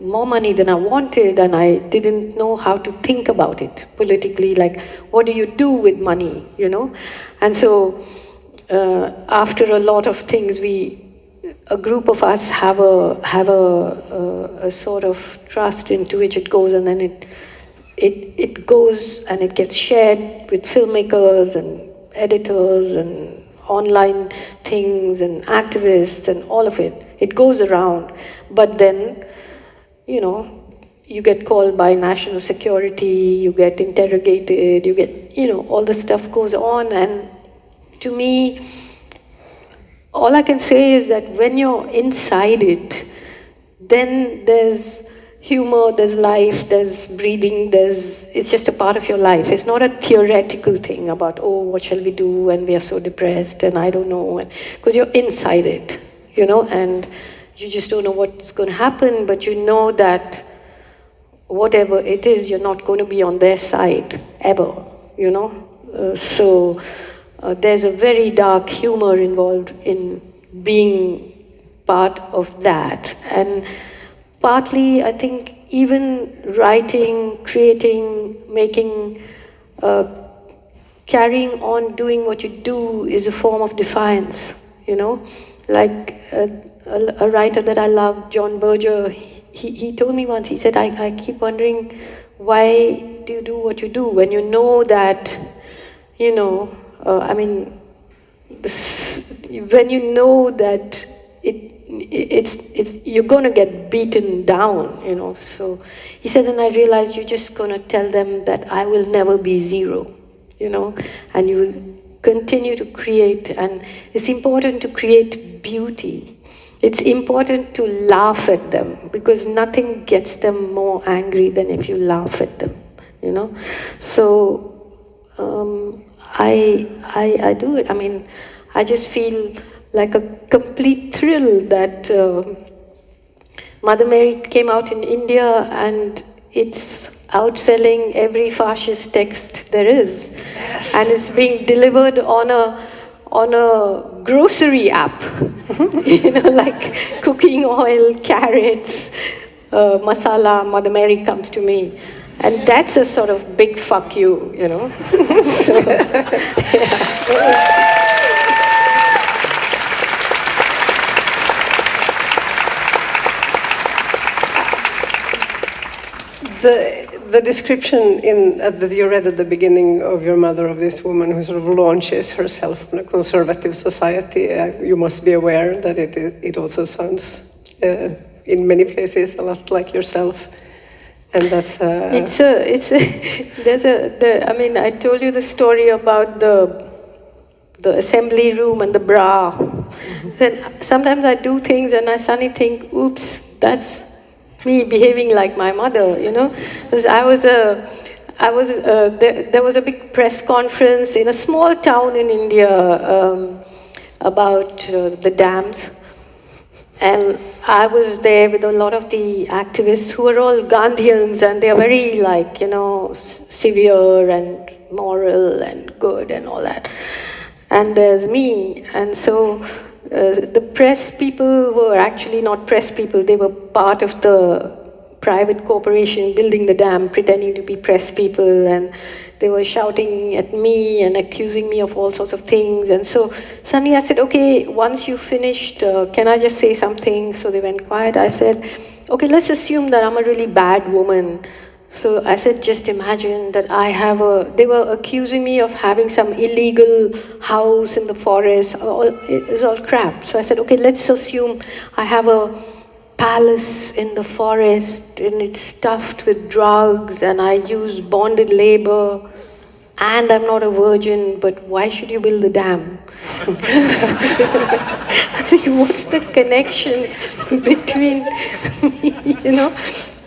S3: more money than I wanted, and I didn't know how to think about it politically, like, what do you do with money, And so, after a lot of things, a group of us have a sort of trust into which it goes, and then it goes and it gets shared with filmmakers and editors and online things and activists and all of it. It goes around, but then, you get called by national security, you get interrogated, you get, all the stuff goes on. And to me, all I can say is that when you're inside it, then there's humor, there's life, there's breathing, it's just a part of your life. It's not a theoretical thing about, what shall we do, and we are so depressed, and I don't know, because you're inside it, and you just don't know what's going to happen, but you know that whatever it is, you're not going to be on their side, ever, So there's a very dark humor involved in being part of that. And partly, I think, even writing, creating, making, carrying on doing what you do is a form of defiance, Like a writer that I love, John Berger, he told me once, he said, I keep wondering, why do you do what you do when you know that, when you know that you're going to get beaten down, So he said, and I realized you're just going to tell them that I will never be zero, and you will continue to create. And it's important to create beauty. It's important to laugh at them, because nothing gets them more angry than if you laugh at them, So I do it. I just feel like a complete thrill that Mother Mary came out in India and it's outselling every fascist text there is. Yes. And it's being delivered on a grocery app, like cooking oil, carrots, masala, Mother Mary comes to me. And that's a sort of big fuck you, So, yeah.
S2: The description that you read at the beginning of your mother, of this woman who sort of launches herself in a conservative society, you must be aware that it also sounds, in many places, a lot like yourself. And that's I told you the story about the assembly room and the bra. Then sometimes I do things and I suddenly think, oops, that's me behaving like my mother, Because there was a big press conference in a small town in India about the dams. And I was there with a lot of the activists who are all Gandhians, and they're very severe and moral and good and all that. And there's me. And so the press people were actually not press people, they were part of the private corporation building the dam, pretending to be press people, and they were shouting at me and accusing me of all sorts of things. And so suddenly I said, okay, once you finished, can I just say something? So they went quiet. I said, okay, let's assume that I'm a really bad woman. So I said, just imagine that they were accusing me of having some illegal house in the forest. It was all crap. So I said, okay, let's assume I have a palace in the forest and it's stuffed with drugs and I use bonded labor and I'm not a virgin, but why should you build the dam? I think, what's the connection between,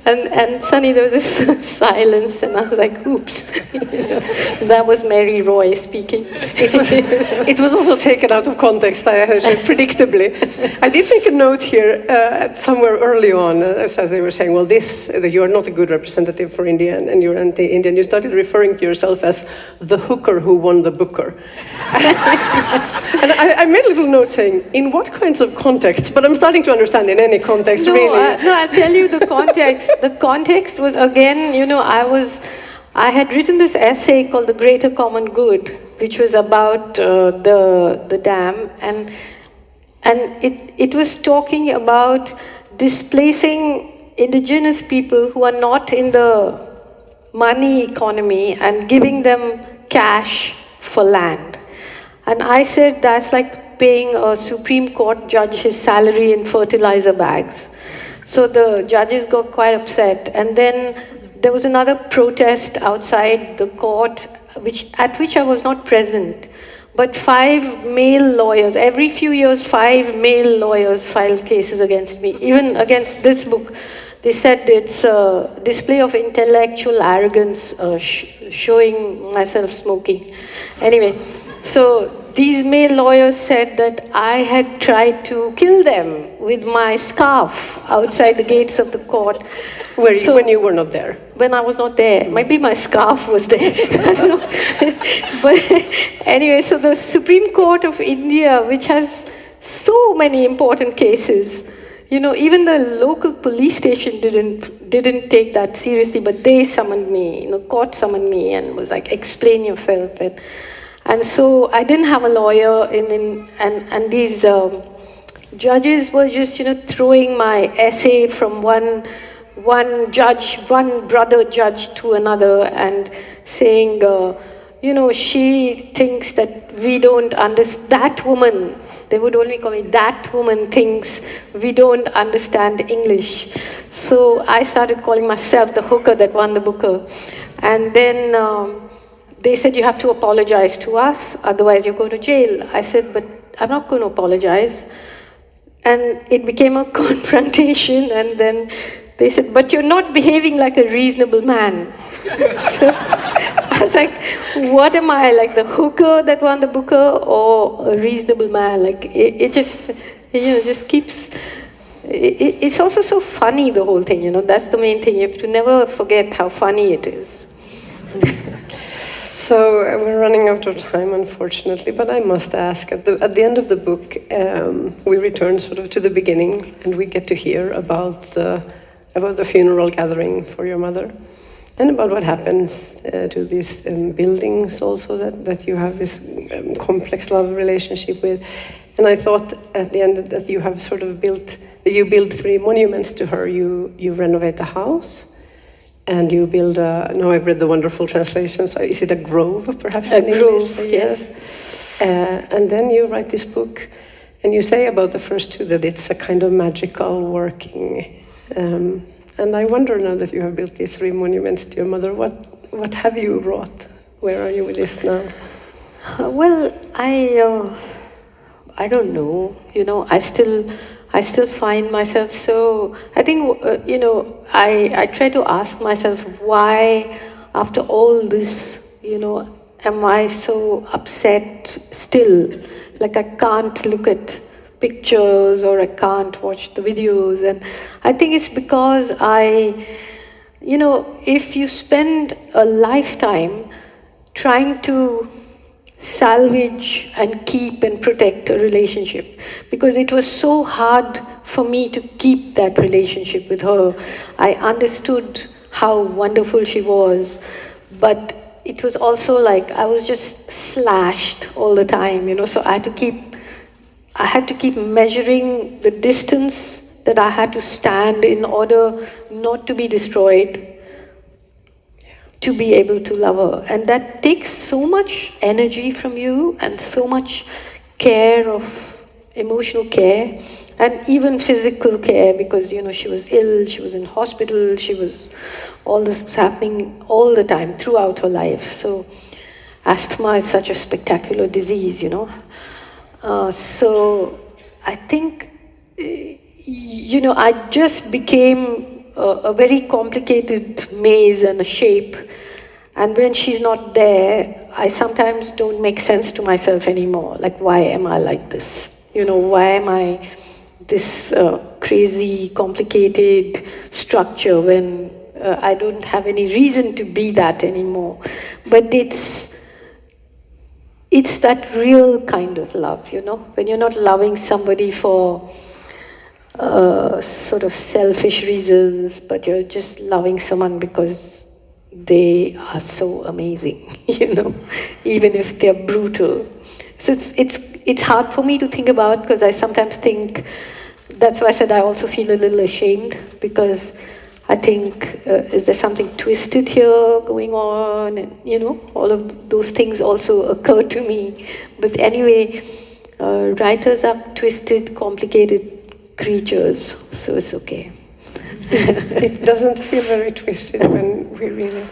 S2: And suddenly there was this silence, and I was like, oops. That was Mary Roy speaking. It was also taken out of context, I heard, predictably. I did make a note here somewhere early on, as they were saying, well, that you are not a good representative for India, and you're anti-Indian. You started referring to yourself as the hooker who won the booker. And I made a little note saying, in what kinds of contexts? But I'm starting to understand in any context, really.
S3: No, I'll tell you the context. The context was, again, I had written this essay called The Greater Common Good, which was about the dam, and it was talking about displacing indigenous people who are not in the money economy and giving them cash for land. And I said that's like paying a Supreme Court judge his salary in fertilizer bags. So the judges got quite upset. And then there was another protest outside the court, at which I was not present. But 5 male lawyers, every few years, 5 male lawyers filed cases against me, even against this book. They said it's a display of intellectual arrogance, showing myself smoking. Anyway, so these male lawyers said that I had tried to kill them with my scarf outside the gates of the court.
S2: When you were not there?
S3: When I was not there. Maybe my scarf was there. I don't know. But anyway, so the Supreme Court of India, which has so many important cases, even the local police station didn't take that seriously, but they summoned me, court summoned me and was like, explain yourself. And so I didn't have a lawyer, and these judges were just, throwing my essay from one brother judge to another and saying, she thinks that we don't understand, that woman, they would only call me, that woman thinks we don't understand English. So I started calling myself the hooker that won the Booker. And then they said, you have to apologize to us, otherwise you go to jail. I said, but I'm not going to apologize. And it became a confrontation, and then they said, but you're not behaving like a reasonable man. So I was like, what am I, like the hooker that won the Booker or a reasonable man? Like, it just, just keeps, it's also so funny, the whole thing, that's the main thing. You have to never forget how funny it is.
S2: So we're running out of time, unfortunately, but I must ask, at the end of the book, we return sort of to the beginning, and we get to hear about the funeral gathering for your mother, and about what happens to these buildings also that you have this complex love relationship with. And I thought at the end that you have sort of build 3 monuments to her. You renovate the house, and you build now I've read the wonderful translation, so is it a grove, perhaps?
S3: A grove, yes.
S2: And then you write this book, and you say about the first 2 that it's a kind of magical working. And I wonder, now that you have built these 3 monuments to your mother, what have you wrought? Where are you with this now?
S3: Well, I don't know. I still find myself so. I think I try to ask myself why, after all this, am I so upset still? Like I can't look at pictures or I can't watch the videos, and I think it's because if you spend a lifetime trying to salvage and keep and protect a relationship, because it was so hard for me to keep that relationship with her. I understood how wonderful she was, but it was also like I was just slashed all the time, so I had to keep measuring the distance that I had to stand in order not to be destroyed, to be able to love her. And that takes so much energy from you and so much care, of emotional care, and even physical care, because she was ill, she was in hospital, all this was happening all the time throughout her life. So asthma is such a spectacular disease, So I think, I just became a very complicated maze and a shape. And when she's not there, I sometimes don't make sense to myself anymore. Like, why am I like this? Why am I this crazy, complicated structure when I don't have any reason to be that anymore? But it's that real kind of love, when you're not loving somebody for sort of selfish reasons, but you're just loving someone because they are so amazing, even if they're brutal. So it's hard for me to think about, because I sometimes think, that's why I said I also feel a little ashamed, because I think, is there something twisted here going on? And, all of those things also occur to me. But anyway, writers are twisted, complicated creatures, so it's okay.
S2: It doesn't feel very twisted when we really.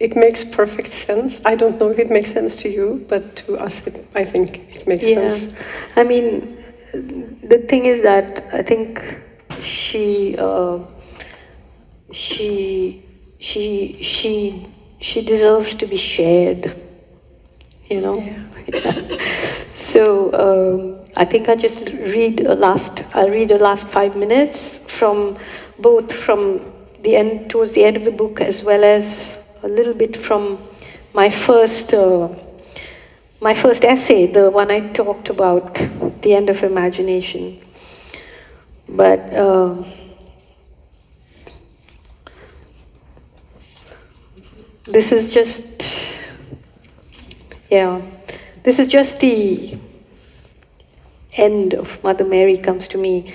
S2: It makes perfect sense. I don't know if it makes sense to you, but to us, I think it makes sense.
S3: I mean, the thing is that I think she deserves to be shared, you know.
S2: Yeah.
S3: So I think I just I'll read the last 5 minutes from the end, towards the end of the book, as well as a little bit from my first essay, the one I talked about, The End of Imagination. But this is just the end of Mother Mary Comes to Me.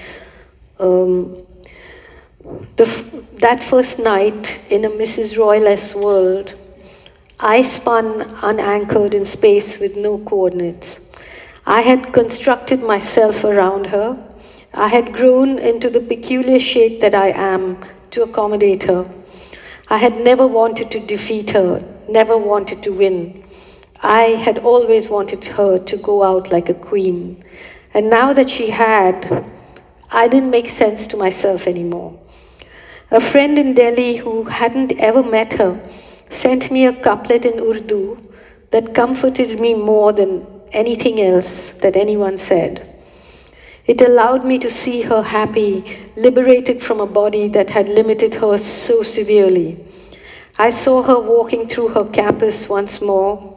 S3: That first night in a Mrs. Roy-less world, I spun unanchored in space with no coordinates. I had constructed myself around her. I had grown into the peculiar shape that I am to accommodate her. I had never wanted to defeat her, never wanted to win. I had always wanted her to go out like a queen. And now that she had, I didn't make sense to myself anymore. A friend in Delhi who hadn't ever met her sent me a couplet in Urdu that comforted me more than anything else that anyone said. It allowed me to see her happy, liberated from a body that had limited her so severely. I saw her walking through her campus once more,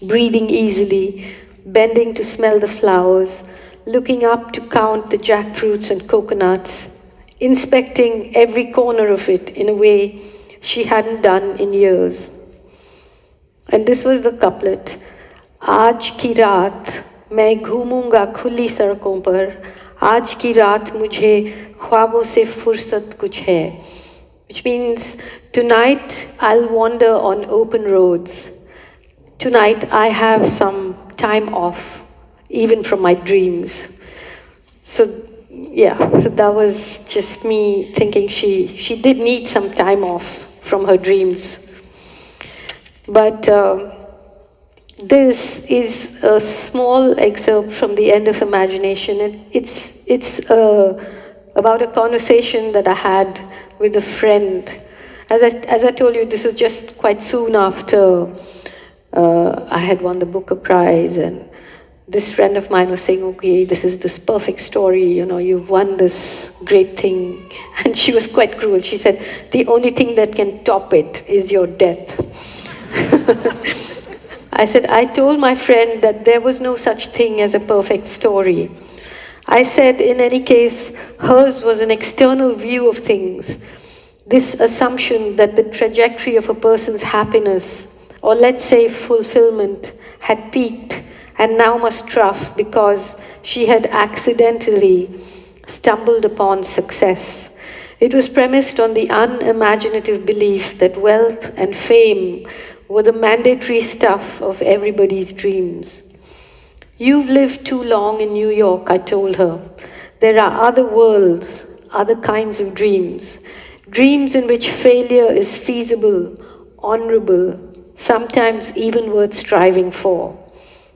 S3: breathing easily, bending to smell the flowers, looking up to count the jackfruits and coconuts, inspecting every corner of it in a way she hadn't done in years. And this was the couplet. Aaj ki raat मैं घूमूंगा खुली सड़कों पर, आज की रात मुझे ख्वाबों से फुर्सत कुछ है. Which means, tonight I'll wander on open roads. Tonight I have some time off, even from my dreams. So that was just me thinking she did need some time off from her dreams. But this is a small excerpt from The End of Imagination. It's about a conversation that I had with a friend. As I told you, this was just quite soon after I had won the Booker Prize, and this friend of mine was saying, okay, this is this perfect story, you know, you've won this great thing. And she was quite cruel. She said, the only thing that can top it is your death. I said, I told my friend that there was no such thing as a perfect story. I said, in any case, hers was an external view of things. This assumption that the trajectory of a person's happiness, or let's say fulfillment, had peaked and now must trough because she had accidentally stumbled upon success. It was premised on the unimaginative belief that wealth and fame were the mandatory stuff of everybody's dreams. You've lived too long in New York, I told her. There are other worlds, other kinds of dreams. Dreams in which failure is feasible, honorable, sometimes even worth striving for.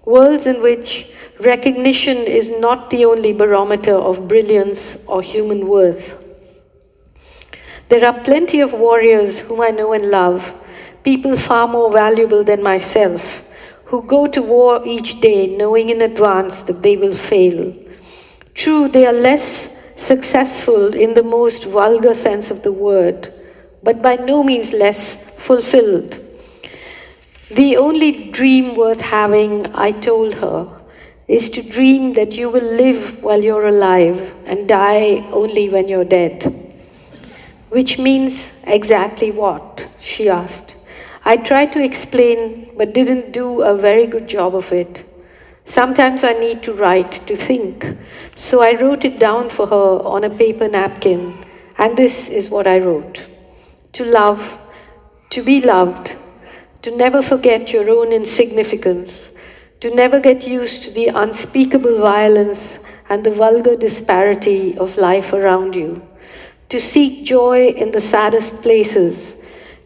S3: Worlds in which recognition is not the only barometer of brilliance or human worth. There are plenty of warriors whom I know and love, people far more valuable than myself, who go to war each day knowing in advance that they will fail. True, they are less successful in the most vulgar sense of the word, but by no means less fulfilled. The only dream worth having, I told her, is to dream that you will live while you're alive and die only when you're dead. Which means exactly what? She asked. I tried to explain, but didn't do a very good job of it. Sometimes I need to write, to think. So I wrote it down for her on a paper napkin, and this is what I wrote. To love, to be loved, to never forget your own insignificance, to never get used to the unspeakable violence and the vulgar disparity of life around you, to seek joy in the saddest places,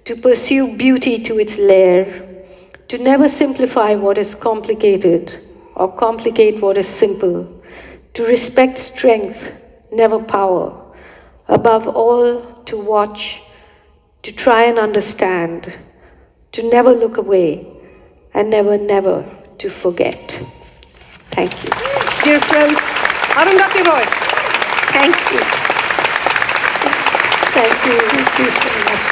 S3: to pursue beauty to its lair, to never simplify what is complicated or complicate what is simple, to respect strength, never power, above all to watch, to try and understand, to never look away, and never, never to forget. Thank you.
S2: Dear friends, Arundhati Roy.
S3: Thank you. Thank you. Thank you so much.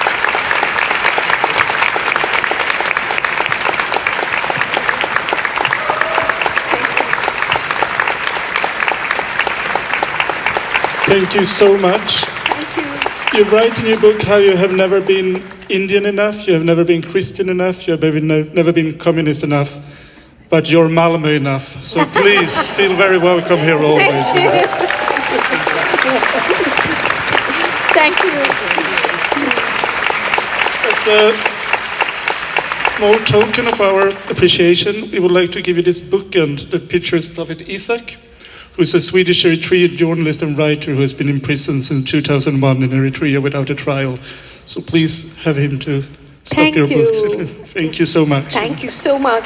S1: Thank you so much.
S3: Thank you.
S1: You write in your book how you have never been Indian enough, you have never been Christian enough, you have never been communist enough, but you're Malmö enough. So please feel very welcome here always.
S3: Thank you.
S1: As a small token of our appreciation, we would like to give you this bookend that pictures David Isaac, who is a Swedish Eritrean journalist and writer who has been in prison since 2001 in Eritrea without a trial. So please have him to stop
S3: Thank
S1: your
S3: you.
S1: books. Thank you so much.
S3: Thank you so much.